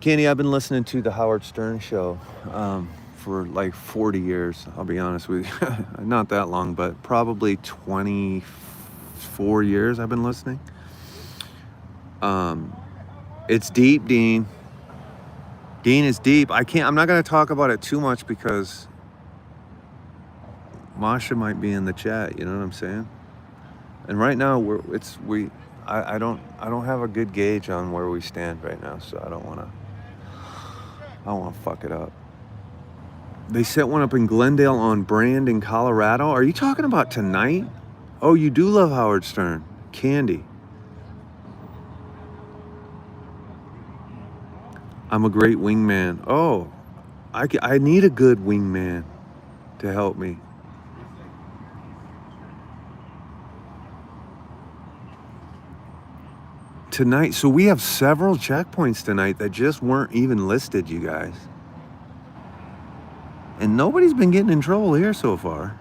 Kenny, I've been listening to the Howard Stern show for like 40 years. I'll be honest with you. Not that long, but probably 24 years I've been listening. It's deep, Dean. Dean is deep. I'm not going to talk about it too much because Masha might be in the chat, you know what I'm saying? And right now I don't have a good gauge on where we stand right now, so I don't want to fuck it up. They set one up in Glendale on Brand in Colorado. Are you talking about tonight? Oh, you do love Howard Stern. Candy. I'm a great wingman. Oh, I need a good wingman to help me. Tonight, so we have several checkpoints tonight that just weren't even listed, you guys. And nobody's been getting in trouble here so far.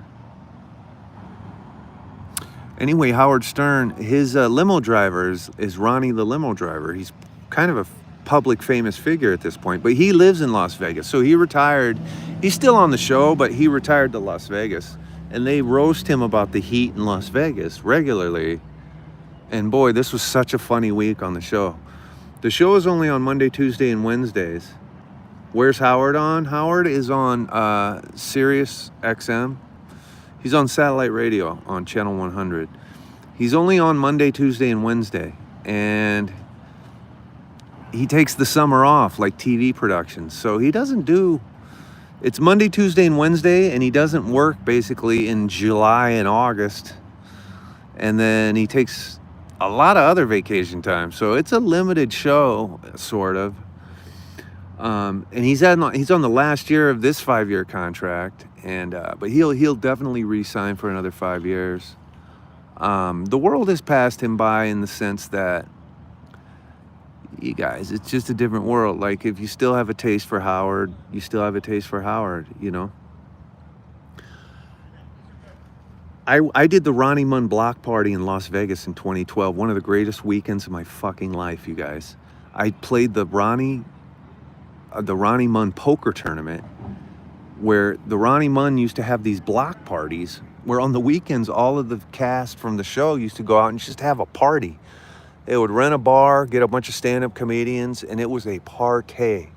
Anyway, Howard Stern, his limo driver is Ronnie the limo driver. He's kind of a public famous figure at this point, but he lives in Las Vegas. So he retired. He's still on the show, but he retired to Las Vegas. And they roast him about the heat in Las Vegas regularly. And boy, this was such a funny week on the show. The show is only on Monday, Tuesday, and Wednesdays. Where's Howard on? Howard is on Sirius XM. He's on satellite radio on channel 100. He's only on Monday, Tuesday, and Wednesday. And he takes the summer off, like TV productions. So he doesn't do... It's Monday, Tuesday, and Wednesday, and he doesn't work basically in July and August. And then he takes a lot of other vacation time. So it's a limited show, sort of. And he's on the last year of this 5-year contract, and but he'll definitely re-sign for another 5 years. The world has passed him by in the sense that, you guys, it's just a different world. Like, if you still have a taste for Howard, you still have a taste for Howard, you know. I did the Ronnie Munn block party in Las Vegas in 2012, one of the greatest weekends of my fucking life, you guys. I played the Ronnie Munn poker tournament, where the Ronnie Munn used to have these block parties where on the weekends all of the cast from the show used to go out and just have a party. They would rent a bar, get a bunch of stand-up comedians, and it was a party.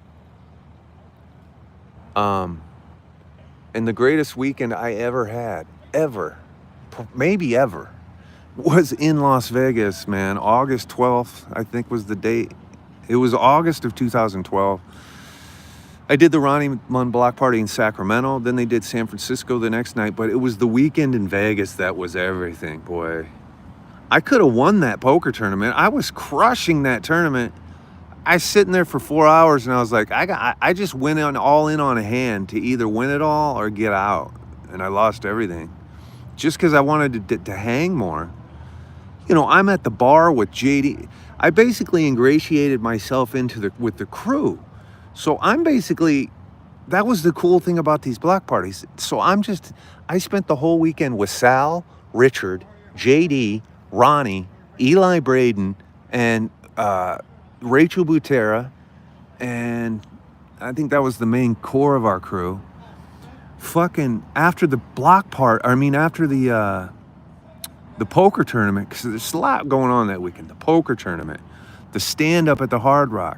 And the greatest weekend I ever had, maybe ever, was in Las Vegas, man. August 12th, I think, was the date. It was August of 2012. I did the Ronnie Munn block party in Sacramento. Then they did San Francisco the next night. But it was the weekend in Vegas that was everything, boy. I could have won that poker tournament. I was crushing that tournament. I was sitting there for 4 hours, and I was like, I just went all in on a hand to either win it all or get out. And I lost everything. Just because I wanted to hang more. You know, I'm at the bar with JD. I basically ingratiated myself with the crew. So I'm basically, that was the cool thing about these block parties. So I spent the whole weekend with Sal, Richard, JD, Ronnie, Eli Braden, and Rachel Butera. And I think that was the main core of our crew. Fucking after the after the poker tournament, because there's a lot going on that weekend. The poker tournament, the stand-up at the Hard Rock.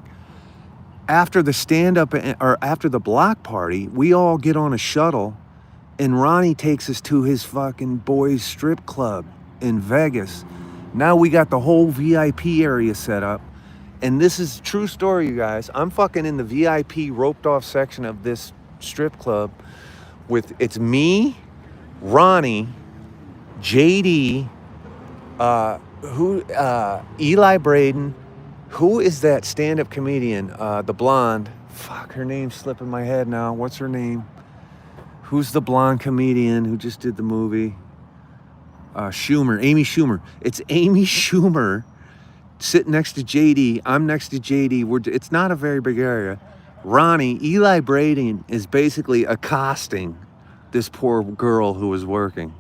After the stand-up, or after the block party, we all get on a shuttle, and Ronnie takes us to his fucking boys' strip club in Vegas. Now we got the whole VIP area set up, and this is a true story, you guys. I'm fucking in the VIP roped-off section of this strip club it's me, Ronnie, JD, Eli Braden. Who is that stand-up comedian? The blonde. Fuck, her name's slipping my head now. What's her name? Who's the blonde comedian who just did the movie? Schumer. Amy Schumer. It's Amy Schumer sitting next to JD. I'm next to JD. It's not a very big area. Ronnie, Eli Braden is basically accosting this poor girl who was working.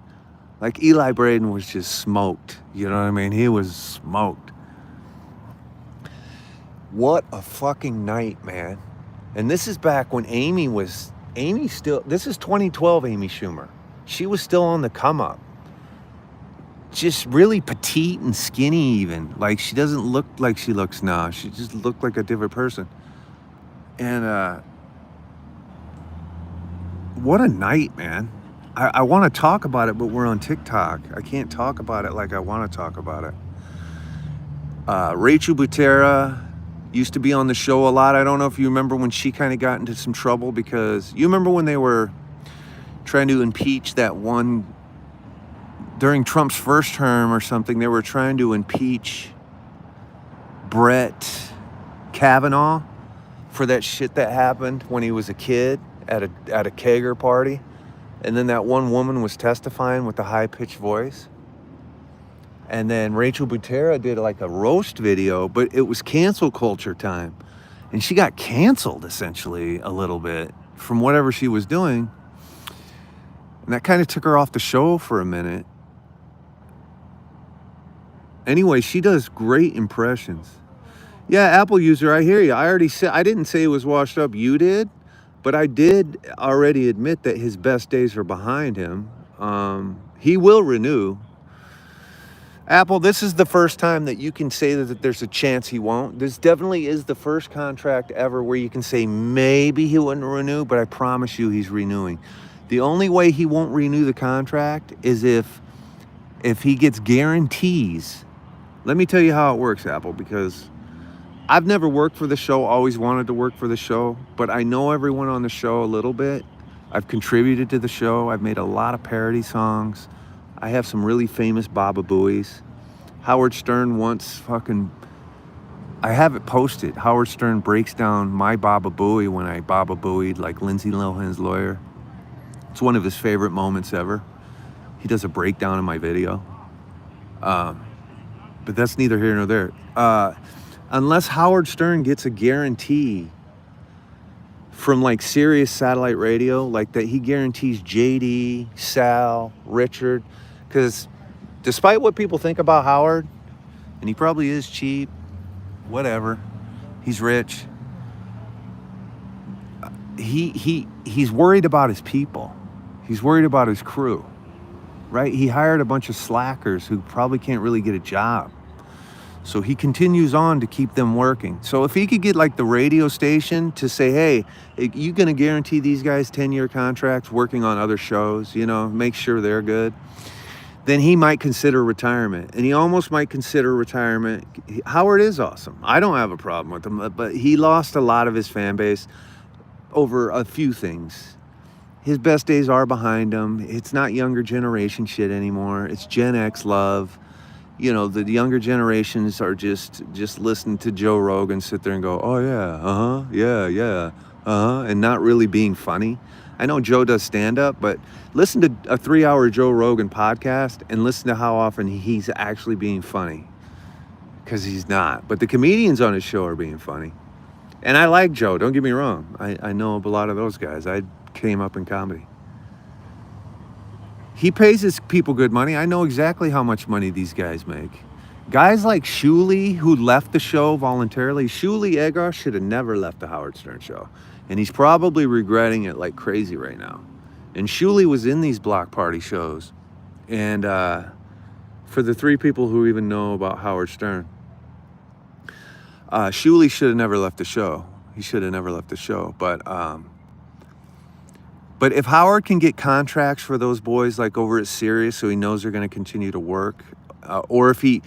Like, Eli Braden was just smoked. You know what I mean? He was smoked. What a fucking night, man. And this is back when Amy still, this is 2012 Amy Schumer. She was still on the come up. Just really petite and skinny even. Like, she doesn't look like she looks now. She just looked like a different person. And what a night, man. I want to talk about it, but we're on TikTok. I can't talk about it like I want to talk about it. Rachel Butera used to be on the show a lot. I don't know if you remember when she kind of got into some trouble, because you remember when they were trying to impeach that one during Trump's first term or something. They were trying to impeach Brett Kavanaugh for that shit that happened when he was a kid at a kegger party. And then that one woman was testifying with the high-pitched voice. And then Rachel Butera did like a roast video, but it was cancel culture time. And she got canceled essentially a little bit from whatever she was doing. And that kind of took her off the show for a minute. Anyway, she does great impressions. Yeah, Apple user, I hear you. I already said, I didn't say it was washed up. You did. But I did already admit that his best days are behind him. He will renew. Apple, this is the first time that you can say that there's a chance he won't. This definitely is the first contract ever where you can say maybe he wouldn't renew, but I promise you he's renewing. The only way he won't renew the contract is if he gets guarantees. Let me tell you how it works, Apple, because I've never worked for the show, always wanted to work for the show, but I know everyone on the show a little bit. I've contributed to the show. I've made a lot of parody songs. I have some really famous Baba Booies. Howard Stern once I have it posted. Howard Stern breaks down my Baba Booey when I Baba Booied like Lindsay Lohan's lawyer. It's one of his favorite moments ever. He does a breakdown in my video. But that's neither here nor there. Unless Howard Stern gets a guarantee from like Sirius satellite radio, like that he guarantees JD, Sal, Richard, because despite what people think about Howard, and he probably is cheap, whatever, he's rich, he's worried about his people. He's worried about his crew, right? He hired a bunch of slackers who probably can't really get a job. So he continues on to keep them working. So if he could get like the radio station to say, hey, you going to guarantee these guys 10-year contracts working on other shows, make sure they're good, then he might consider retirement. And he almost might consider retirement. Howard is awesome. I don't have a problem with him, but he lost a lot of his fan base over a few things. His best days are behind him. It's not younger generation shit anymore. It's Gen X love. The younger generations are just listening to Joe Rogan sit there and go, oh yeah, yeah, and not really being funny. I know Joe does stand-up, but listen to a 3-hour Joe Rogan podcast and listen to how often he's actually being funny, because he's not. But the comedians on his show are being funny. And I like Joe, don't get me wrong. I know a lot of those guys. I came up in comedy. He pays his people good money. I know exactly how much money these guys make. Guys like Shuli, who left the show voluntarily. Shuli Egar should have never left the Howard Stern show. And he's probably regretting it like crazy right now. And Shuli was in these block party shows. And for the 3 people who even know about Howard Stern, Shuli should have never left the show. He should have never left the show. But if Howard can get contracts for those boys like over at Sirius, so he knows they're going to continue to work, or if he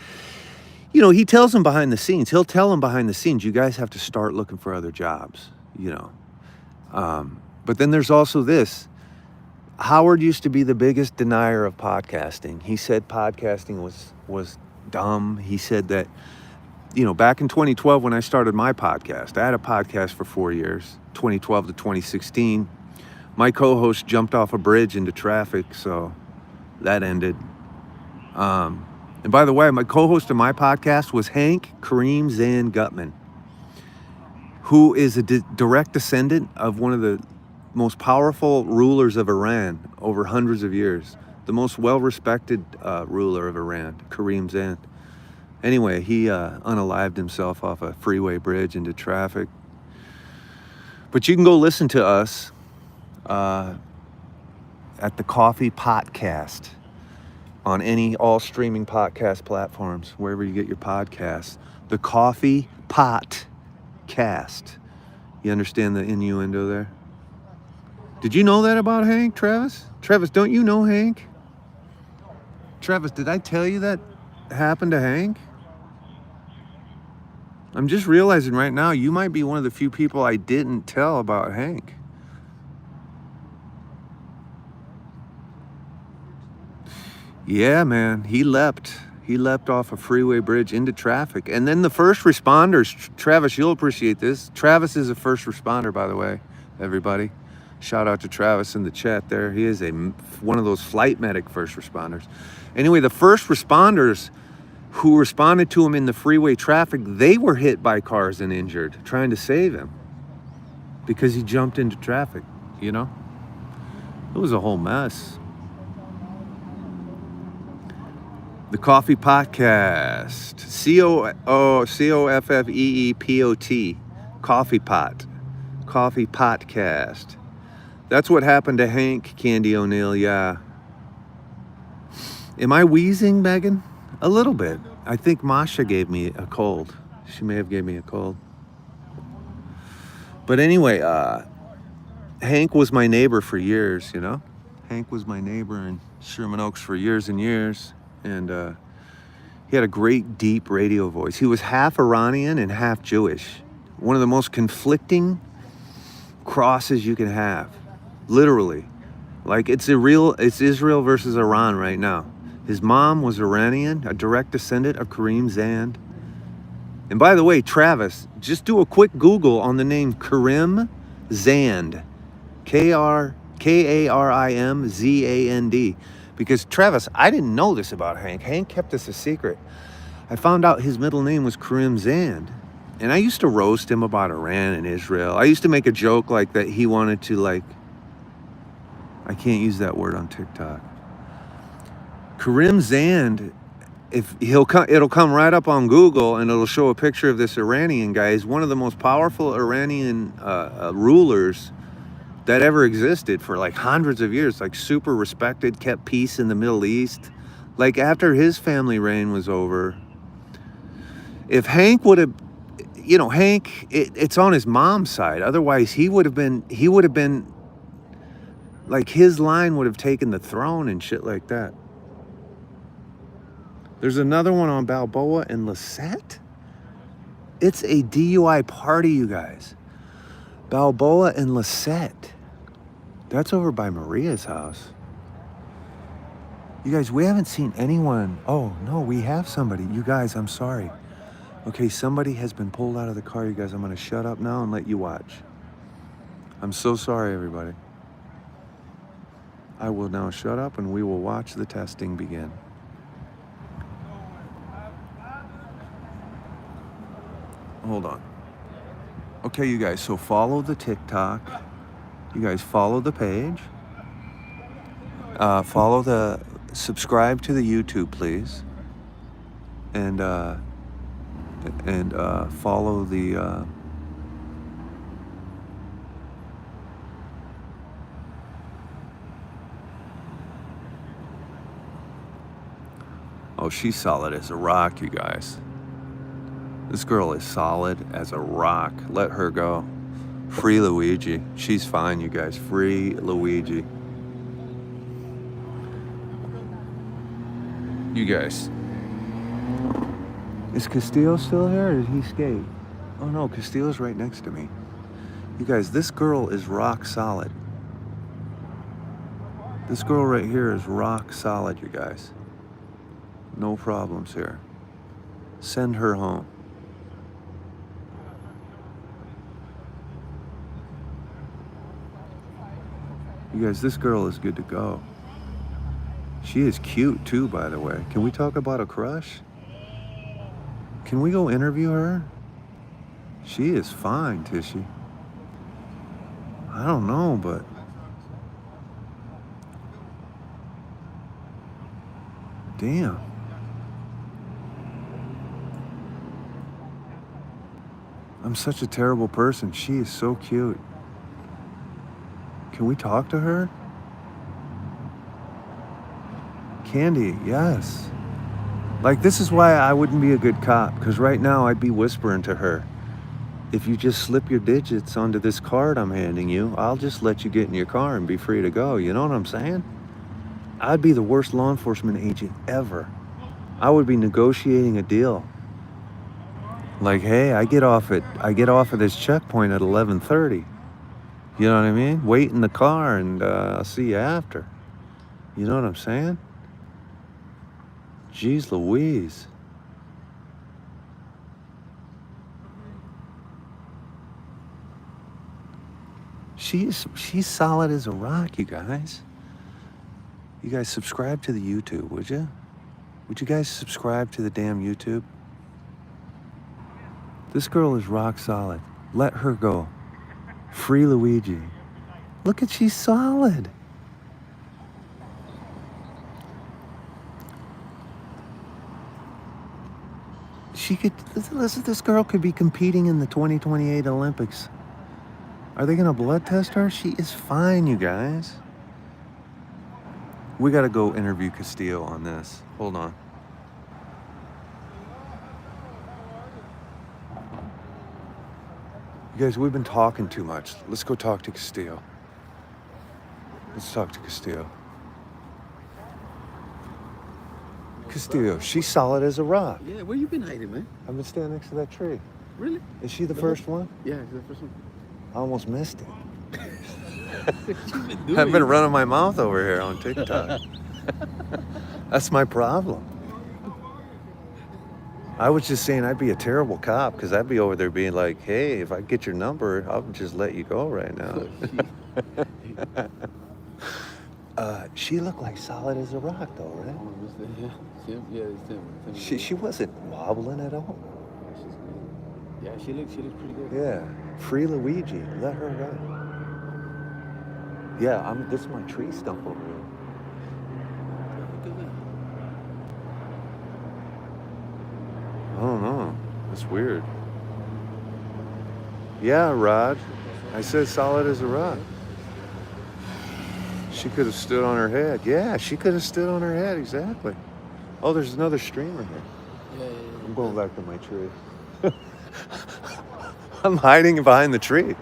tells them behind the scenes, he'll tell them behind the scenes, you guys have to start looking for other jobs, But then there's also this. Howard used to be the biggest denier of podcasting. He said podcasting was dumb. He said that, back in 2012 when I started my podcast, I had a podcast for 4 years, 2012 to 2016. My co-host jumped off a bridge into traffic, so that ended. And by the way, my co-host of my podcast was Hank Kareem Zan Gutman, who is a direct descendant of one of the most powerful rulers of Iran over hundreds of years, the most well-respected ruler of Iran, Kareem Zan. Anyway, he unalived himself off a freeway bridge into traffic. But you can go listen to us at the Coffee Podcast on all streaming podcast platforms, wherever you get your podcasts. The Coffee Podcast. You understand the innuendo there? Did you know that about Hank, Travis? Travis, don't you know Hank? Travis, did I tell you that happened to Hank? I'm just realizing right now you might be one of the few people I didn't tell about Hank. Yeah, man, he leapt off a freeway bridge into traffic. And then the first responders, Travis, you'll appreciate this. Travis is a first responder, by the way, everybody. Shout out to Travis in the chat there. He is one of those flight medic first responders. Anyway, the first responders who responded to him in the freeway traffic, they were hit by cars and injured, trying to save him because he jumped into traffic, you know? It was a whole mess. The Coffee Podcast. COFFEEPOT. Coffee Pot. Coffee Podcast. That's what happened to Hank, Candy O'Neill, yeah. Am I wheezing, Megan? A little bit. I think Masha gave me a cold. She may have gave me a cold. But anyway, Hank was my neighbor for years, you know? Hank was my neighbor in Sherman Oaks for years and years. And he had a great, deep radio voice. He was half Iranian and half Jewish. One of the most conflicting crosses you can have. Literally. Like, it's Israel versus Iran right now. His mom was Iranian, a direct descendant of Karim Zand. And by the way, Travis, just do a quick Google on the name Karim Zand. Karimzand. Because, Travis, I didn't know this about Hank. Hank kept this a secret. I found out his middle name was Karim Zand. And I used to roast him about Iran and Israel. I used to make a joke like that he wanted to, like, I can't use that word on TikTok. Karim Zand, it'll come right up on Google and it'll show a picture of this Iranian guy. He's one of the most powerful Iranian rulers that ever existed for like hundreds of years, like super respected, kept peace in the Middle East. Like after his family reign was over, if Hank would have, you know, Hank, it's on his mom's side. Otherwise, he would have been, like his line would have taken the throne and shit like that. There's another one on Balboa and Lisette. It's a DUI party, you guys. Balboa and Lisette. That's over by Maria's house. You guys, we haven't seen anyone. Oh, no, we have somebody. You guys, I'm sorry. Okay, somebody has been pulled out of the car. You guys, I'm going to shut up now and let you watch. I'm so sorry, everybody. I will now shut up and we will watch the testing begin. Hold on. Okay, you guys, so follow the TikTok. You guys follow the page. Subscribe to the YouTube, please. And follow the... Oh, she's solid as a rock, you guys. This girl is solid as a rock. Let her go. Free Luigi. She's fine, you guys. Free Luigi. You guys. Is Castillo still here or did he skate? Oh no, Castillo's right next to me. You guys, this girl is rock solid. This girl right here is rock solid, you guys. No problems here. Send her home. You guys, this girl is good to go. She is cute too, by the way. Can we talk about a crush? Can we go interview her? She is fine, Tishy. I don't know, but... Damn. I'm such a terrible person. She is so cute. Can we talk to her? Candy, yes. Like, this is why I wouldn't be a good cop, because right now I'd be whispering to her, if you just slip your digits onto this card I'm handing you, I'll just let you get in your car and be free to go. You know what I'm saying? I'd be the worst law enforcement agent ever. I would be negotiating a deal. Like, hey, I get off at this checkpoint at 11:30. You know what I mean? Wait in the car and I'll see you after. You know what I'm saying? Jeez Louise. She's solid as a rock, you guys. You guys subscribe to the YouTube, would you? Would you guys subscribe to the damn YouTube? This girl is rock solid. Let her go. Free Luigi. Look at, she's solid. She could, listen, this girl could be competing in the 2028 Olympics. Are they gonna blood test her? She is fine, you guys. We gotta go interview Castillo on this. Hold on. You guys, we've been talking too much. Let's go talk to Castillo. Let's talk to Castillo. Castillo, she's solid as a rock. Yeah, where you been hiding, man? I've been standing next to that tree. Really? Is she the first one? Yeah, she's the first one. I almost missed it. What you been doing? I've been running my mouth over here on TikTok. That's my problem. I was just saying I'd be a terrible cop because I'd be over there being like, hey, if I get your number, I'll just let you go right now. She looked like solid as a rock though, right? She wasn't wobbling at all. Yeah, she looks pretty good. Yeah. Free Luigi. Let her go. Yeah, this is my tree stump over here. I don't know. That's weird. Yeah, Rod. I said solid as a rock. She could have stood on her head. Yeah, she could have stood on her head, exactly. Oh, there's another streamer here. Yeah. I'm going back to my tree. I'm hiding behind the tree.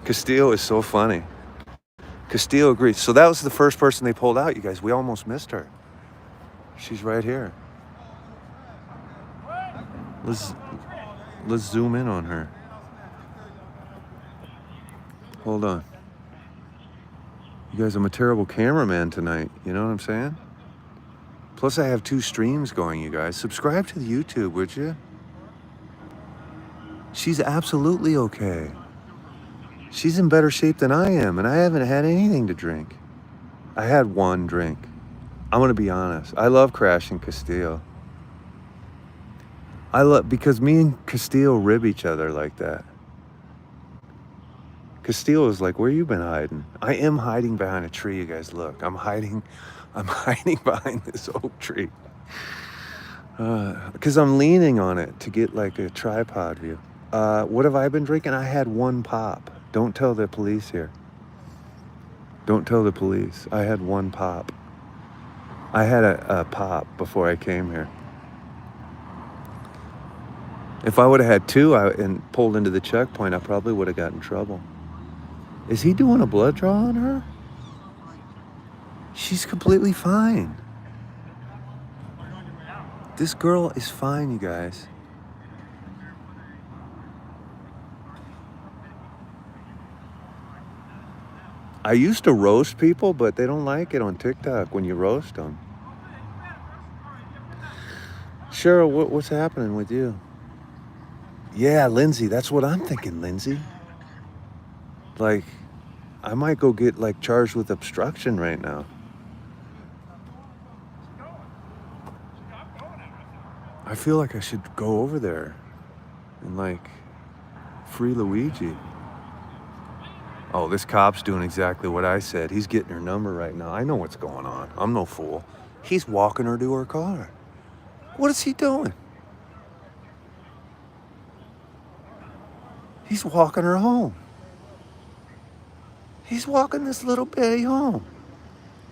Castillo is so funny. Castillo agrees. So that was the first person they pulled out, you guys. We almost missed her. She's right here. Let's zoom in on her. Hold on. You guys, I'm a terrible cameraman tonight. You know what I'm saying? Plus, I have 2 streams going, you guys. Subscribe to the YouTube, would you? She's absolutely okay. She's in better shape than I am, and I haven't had anything to drink. I had 1 drink. I'm gonna be honest. I love crashing Castillo. Because me and Castillo rib each other like that. Castillo is like, where you been hiding? I am hiding behind a tree, you guys. Look, I'm hiding behind this oak tree. Because I'm leaning on it to get like a tripod view. What have I been drinking? I had 1 pop. Don't tell the police here. Don't tell the police. I had 1 pop. I had a pop before I came here. If I would have had 2 and pulled into the checkpoint, I probably would have gotten in trouble. Is he doing a blood draw on her? She's completely fine. This girl is fine, you guys. I used to roast people, but they don't like it on TikTok when you roast them. Cheryl, what's happening with you? Yeah, Lindsay, that's what I'm thinking, Lindsay. Like, I might go get like charged with obstruction right now. I feel like I should go over there and like free Luigi. Oh, this cop's doing exactly what I said. He's getting her number right now. I know what's going on. I'm no fool. He's walking her to her car. What is he doing? He's walking her home. He's walking this little Betty home.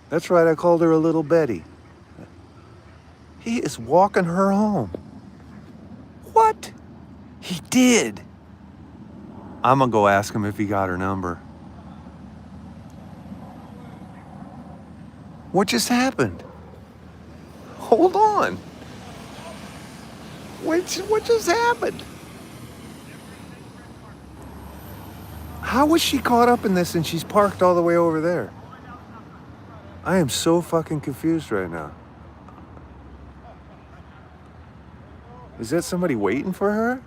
That's right, I called her a little Betty. He is walking her home. What? He did. I'm gonna go ask him if he got her number. What just happened? Hold on. What just happened? How was she caught up in this and she's parked all the way over there? I am so fucking confused right now. Is that somebody waiting for her?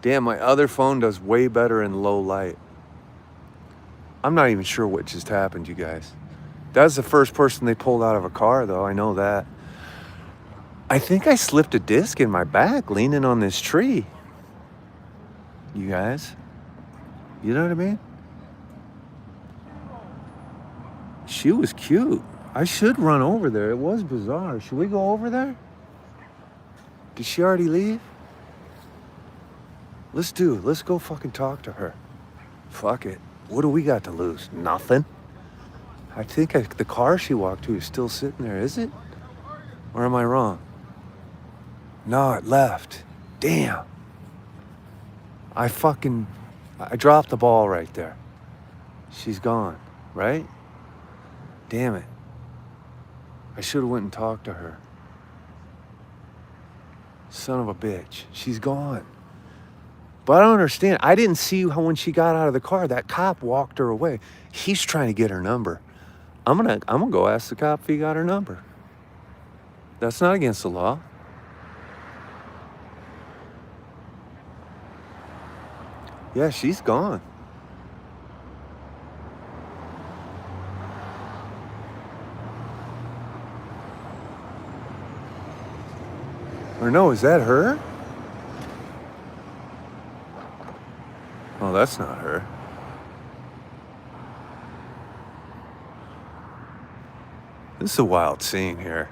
Damn, my other phone does way better in low light. I'm not even sure what just happened, you guys. That's the first person they pulled out of a car, though. I know that. I think I slipped a disc in my back leaning on this tree. You guys? You know what I mean? She was cute. I should run over there. It was bizarre. Should we go over there? Did she already leave? Let's go fucking talk to her. Fuck it. What do we got to lose? Nothing. I think the car she walked to is still sitting there, is it? Or am I wrong? No, it left. Damn. I dropped the ball right there. She's gone, right? Damn it. I should have went and talked to her. Son of a bitch. She's gone. But I don't understand. I didn't see how when she got out of the car, that cop walked her away. He's trying to get her number. I'm gonna go ask the cop if he got her number. That's not against the law. Yeah, she's gone. Or no, is that her? Oh, that's not her. This is a wild scene here.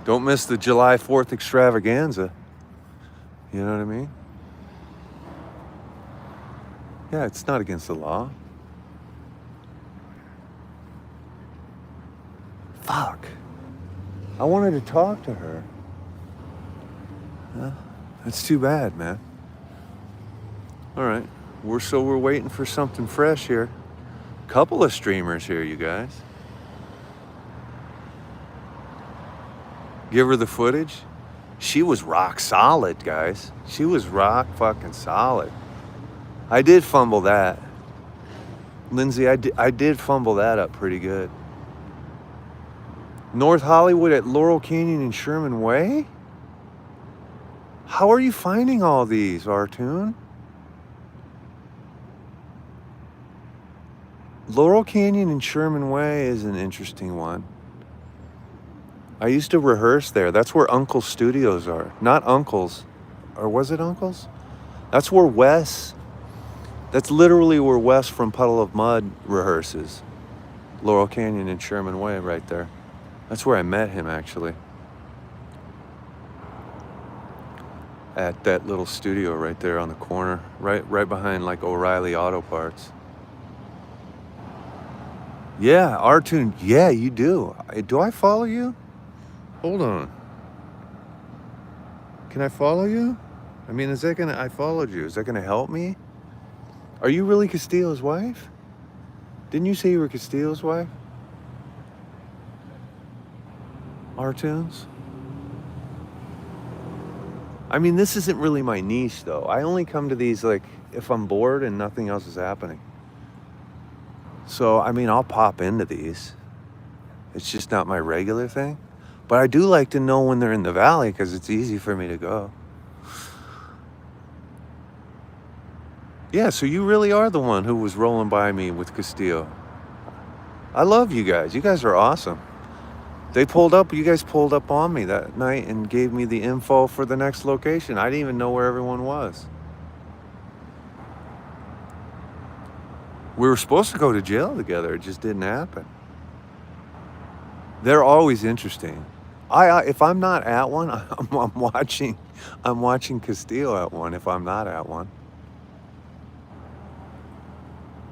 Don't miss the July 4th extravaganza. You know what I mean? Yeah, it's not against the law. Fuck. I wanted to talk to her. That's too bad, man. All right. We're waiting for something fresh here. Couple of streamers here, you guys. Give her the footage. She was rock solid, guys. She was rock fucking solid. I did fumble that. Lindsay, I did fumble that up pretty good. North Hollywood at Laurel Canyon and Sherman Way? How are you finding all these, Artoon? Laurel Canyon and Sherman Way is an interesting one. I used to rehearse there. That's where Uncle's studios are. Not Uncle's. Or was it Uncle's? That's where Wes... That's literally where Wes from Puddle of Mud rehearses. Laurel Canyon and Sherman Way right there. That's where I met him, actually. At that little studio right there on the corner. Right behind, like, O'Reilly Auto Parts. Yeah, Artoon. Yeah, you do. Do I follow you? Hold on. Can I follow you? I mean, I followed you. Is that gonna help me? Are you really Castillo's wife? Didn't you say you were Castillo's wife? Artoons? I mean, this isn't really my niche, though. I only come to these, like, if I'm bored and nothing else is happening. So, I mean, I'll pop into these. It's just not my regular thing. But I do like to know when they're in the valley because it's easy for me to go. Yeah, so you really are the one who was rolling by me with Castillo. I love you guys. You guys are awesome. You guys pulled up on me that night and gave me the info for the next location. I didn't even know where everyone was. We were supposed to go to jail together. It just didn't happen. They're always interesting. If I'm not at one, I'm watching Castillo at one if I'm not at one.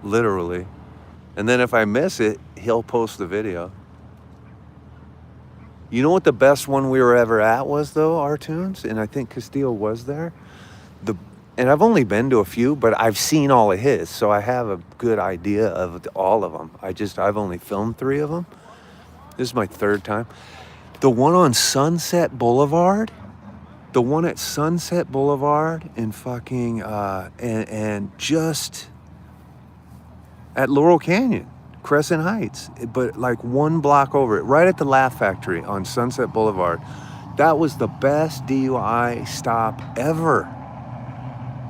Literally. And then if I miss it, he'll post the video. You know what the best one we were ever at was though, R-Tunes? And I think Castillo was there. And I've only been to a few, but I've seen all of his, so I have a good idea of all of them. I've only filmed 3 of them. This is my 3rd time. The one on Sunset Boulevard, the one at Sunset Boulevard in fucking, and just at Laurel Canyon, Crescent Heights, but like 1 block over it, right at the Laugh Factory on Sunset Boulevard. That was the best DUI stop ever.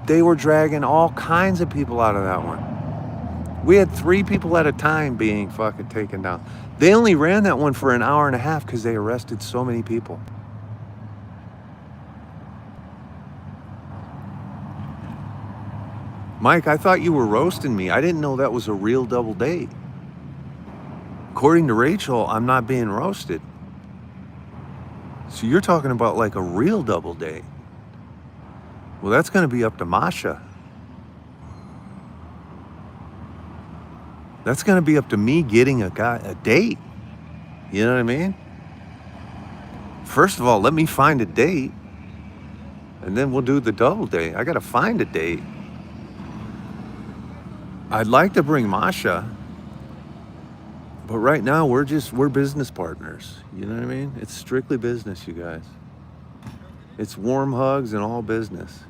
They were dragging all kinds of people out of that one. We had 3 people at a time being fucking taken down. They only ran that one for an hour and a half because they arrested so many people. Mike, I thought you were roasting me. I didn't know that was a real double date. According to Rachel, I'm not being roasted. So you're talking about like a real double date. Well, that's going to be up to Masha. That's going to be up to me getting a date. You know what I mean? First of all, let me find a date. And then we'll do the double date. I got to find a date. I'd like to bring Masha. But right now, we're business partners. You know what I mean? It's strictly business, you guys. It's warm hugs and all business.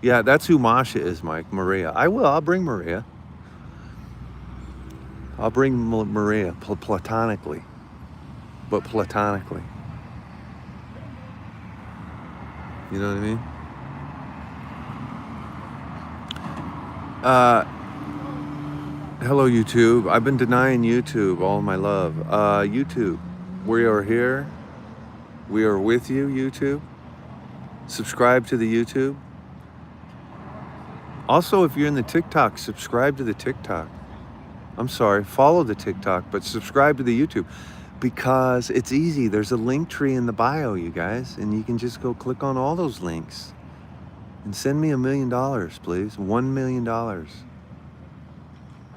Yeah, that's who Masha is, Mike. Maria. I'll bring Maria. I'll bring Maria platonically. But platonically. You know what I mean? Hello, YouTube. I've been denying YouTube all my love. YouTube, we are here. We are with you, YouTube. Subscribe to the YouTube. Also, if you're in the TikTok, subscribe to the TikTok. I'm sorry, follow the TikTok, but subscribe to the YouTube because it's easy. There's a link tree in the bio, you guys, and you can just go click on all those links and send me $1 million, please. $1 million.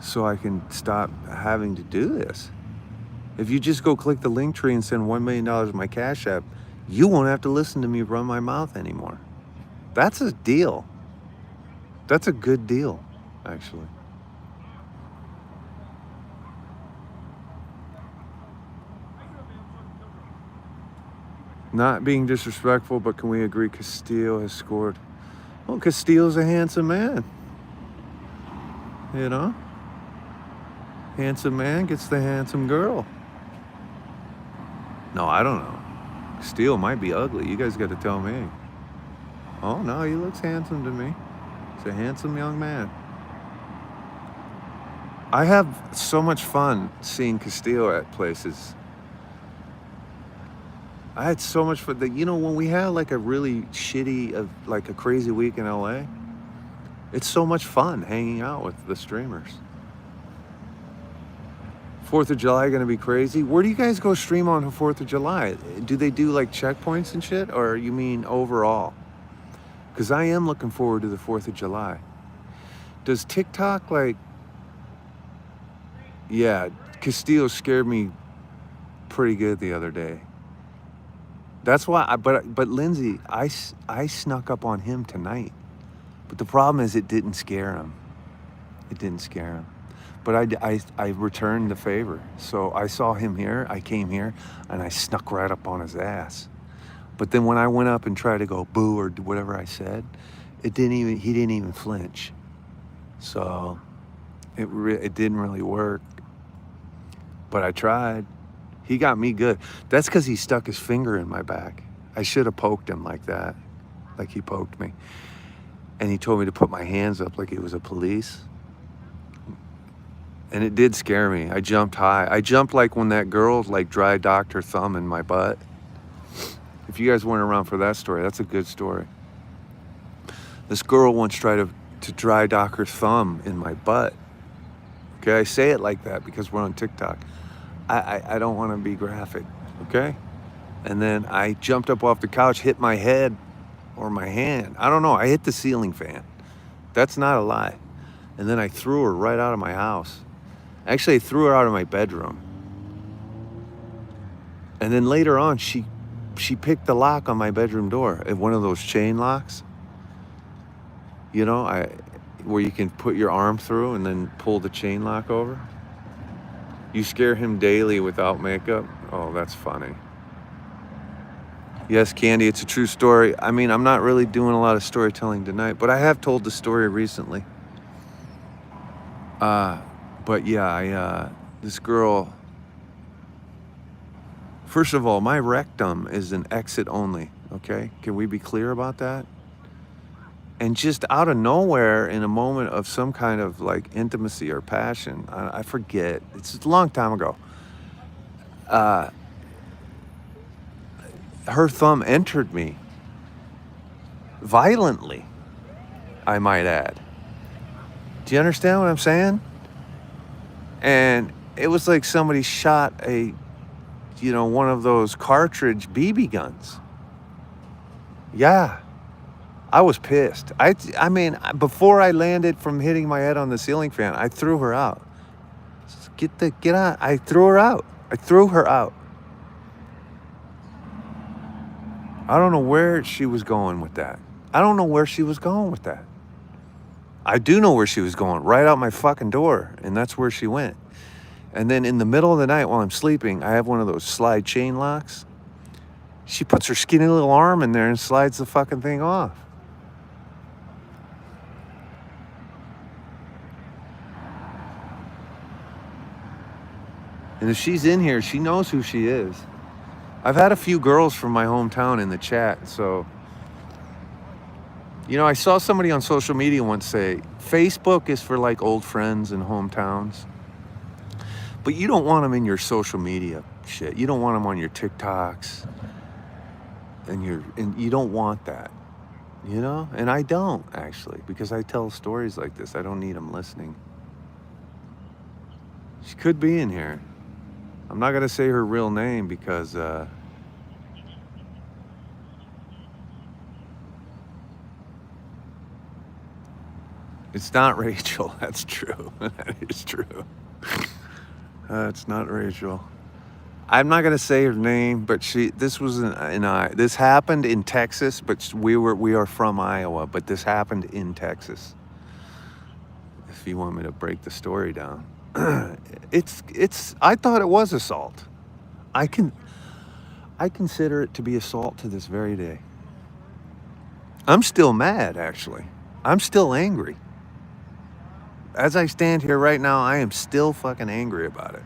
So I can stop having to do this. If you just go click the link tree and send $1 million to my Cash App, you won't have to listen to me run my mouth anymore. That's a deal. That's a good deal, actually. Not being disrespectful, but can we agree Castillo has scored? Well, Castillo's a handsome man. You know? Handsome man gets the handsome girl. No, I don't know. Castillo might be ugly. You guys got to tell me. Oh, no, he looks handsome to me. He's a handsome young man. I have so much fun seeing Castillo at places. I had so much fun. When we had like a really shitty, like a crazy week in LA, it's so much fun hanging out with the streamers. 4th of July going to be crazy. Where do you guys go stream on 4th of July? Do they do like checkpoints and shit? Or you mean overall? Because I am looking forward to the 4th of July. Does TikTok yeah, Castillo scared me pretty good the other day. That's why, but Lindsay, I snuck up on him tonight. But the problem is it didn't scare him. It didn't scare him. But I returned the favor. So I saw him here, I came here, and I snuck right up on his ass. But then when I went up and tried to go boo or whatever I said, he didn't even flinch. So it didn't really work. But I tried. He got me good. That's because he stuck his finger in my back. I should have poked him like that, like he poked me. And he told me to put my hands up like he was a police. And it did scare me. I jumped high. I jumped like when that girl dry docked her thumb in my butt. If you guys weren't around for that story, that's a good story. This girl once tried to dry dock her thumb in my butt. Okay, I say it like that because we're on TikTok. I don't want to be graphic, okay? And then I jumped up off the couch, hit my head or my hand. I don't know. I hit the ceiling fan. That's not a lie. And then I threw her right out of my house. Actually, I threw her out of my bedroom. And then later on, she picked the lock on my bedroom door, one of those chain locks. You know, where you can put your arm through and then pull the chain lock over. You scare him daily without makeup. Oh, that's funny. Yes, Candy, it's a true story. I mean, I'm not really doing a lot of storytelling tonight, but I have told the story recently. But yeah, this girl. First of all, my rectum is an exit only. Okay, can we be clear about that? And just out of nowhere, in a moment of some kind of like intimacy or passion, I forget. It's a long time ago. Uh, her thumb entered me violently, I might add. Do you understand what I'm saying? And it was like somebody shot one of those cartridge BB guns. Yeah, I was pissed. I mean, before I landed from hitting my head on the ceiling fan, I threw her out. Get out. I threw her out. I threw her out. I don't know where she was going with that. I don't know where she was going with that. I do know where she was going, right out my fucking door, and that's where she went. And then in the middle of the night while I'm sleeping, I have one of those slide chain locks. She puts her skinny little arm in there and slides the fucking thing off. And if she's in here, she knows who she is. I've had a few girls from my hometown in the chat, so... I saw somebody on social media once say, Facebook is for like old friends and hometowns. But you don't want them in your social media shit. You don't want them on your TikToks. And you don't want that, And I don't, actually, because I tell stories like this. I don't need them listening. She could be in here. I'm not going to say her real name because... It's not Rachel. That's true. That is true. It's not Rachel. I'm not gonna say her name, but this happened in Texas, but we are from Iowa, but this happened in Texas. If you want me to break the story down, I thought it was assault. I consider it to be assault to this very day. I'm still mad, actually. I'm still angry. As I stand here right now, I am still fucking angry about it.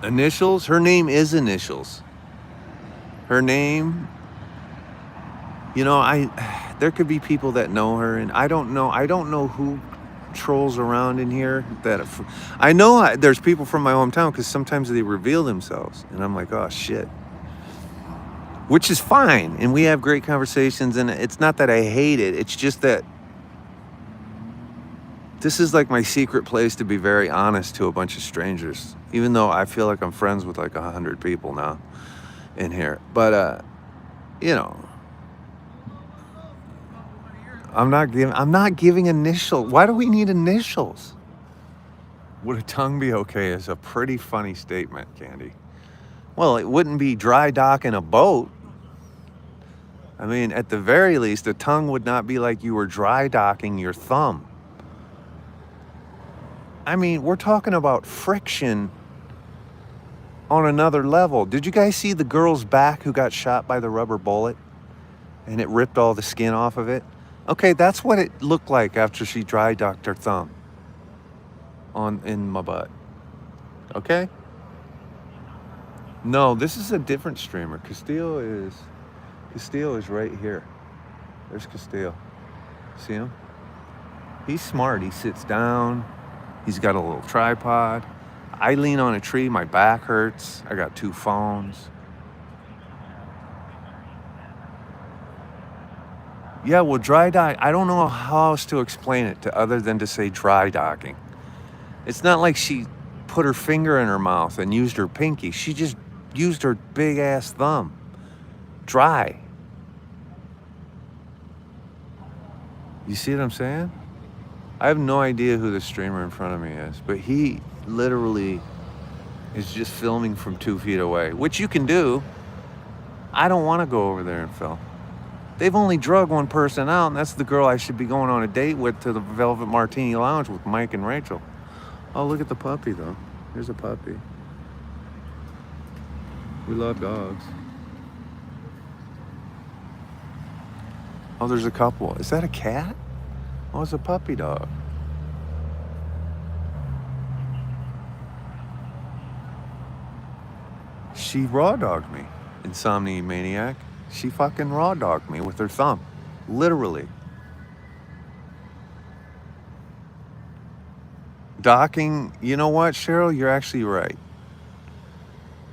Initials? Her name is Initials. Her name, there could be people that know her, and I don't know who trolls around in here. I know there's people from my hometown because sometimes they reveal themselves, and I'm like, oh shit. Which is fine, and we have great conversations, and it's not that I hate it, it's just that this is like my secret place to be very honest to a bunch of strangers, even though I feel like I'm friends with like 100 people now in here. But, I'm not giving initials. Why do we need initials? Would a tongue be okay is a pretty funny statement, Candy. Well, it wouldn't be dry docking a boat. I mean, at the very least, a tongue would not be like you were dry docking your thumb. I mean, we're talking about friction on another level. Did you guys see the girl's back who got shot by the rubber bullet and it ripped all the skin off of it? Okay, that's what it looked like after she dry docked her thumb in my butt. Okay? No, this is a different streamer. Castillo is right here. There's Castillo. See him? He's smart. He sits down. He's got a little tripod. I lean on a tree. My back hurts. I got 2 phones. Yeah, well, dry dock. I don't know how else to explain it other than to say dry docking. It's not like she put her finger in her mouth and used her pinky. She just used her big ass thumb. Dry. You see what I'm saying? I have no idea who the streamer in front of me is, but he literally is just filming from 2 feet away, which you can do. I don't want to go over there and film. They've only drugged one person out, and that's the girl I should be going on a date with to the Velvet Martini Lounge with Mike and Rachel. Oh, look at the puppy, though. Here's a puppy. We love dogs. Oh, there's a couple. Is that a cat? Oh, it's a puppy dog. She raw dogged me, Insomnia Maniac. She fucking raw dogged me with her thumb. Literally. Docking, you know what, Cheryl? You're actually right.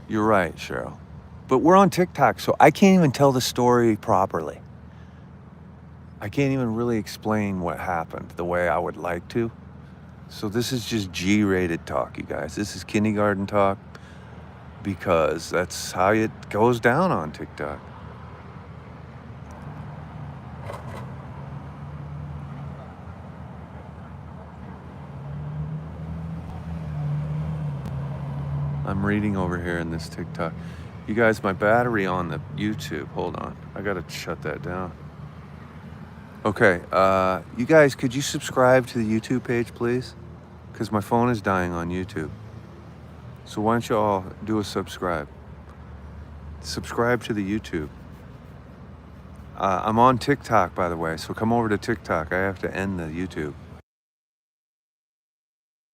You're right, Cheryl. But we're on TikTok, so I can't even tell the story properly. I can't even really explain what happened the way I would like to. So this is just G-rated talk, you guys. This is kindergarten talk because that's how it goes down on TikTok. I'm reading over here in this TikTok. You guys, my battery on the YouTube. Hold on. I gotta shut that down. Okay, you guys, could you subscribe to the YouTube page, please? Because my phone is dying on YouTube. So why don't you all do a subscribe? Subscribe to the YouTube. I'm on TikTok, by the way, so come over to TikTok. I have to end the YouTube.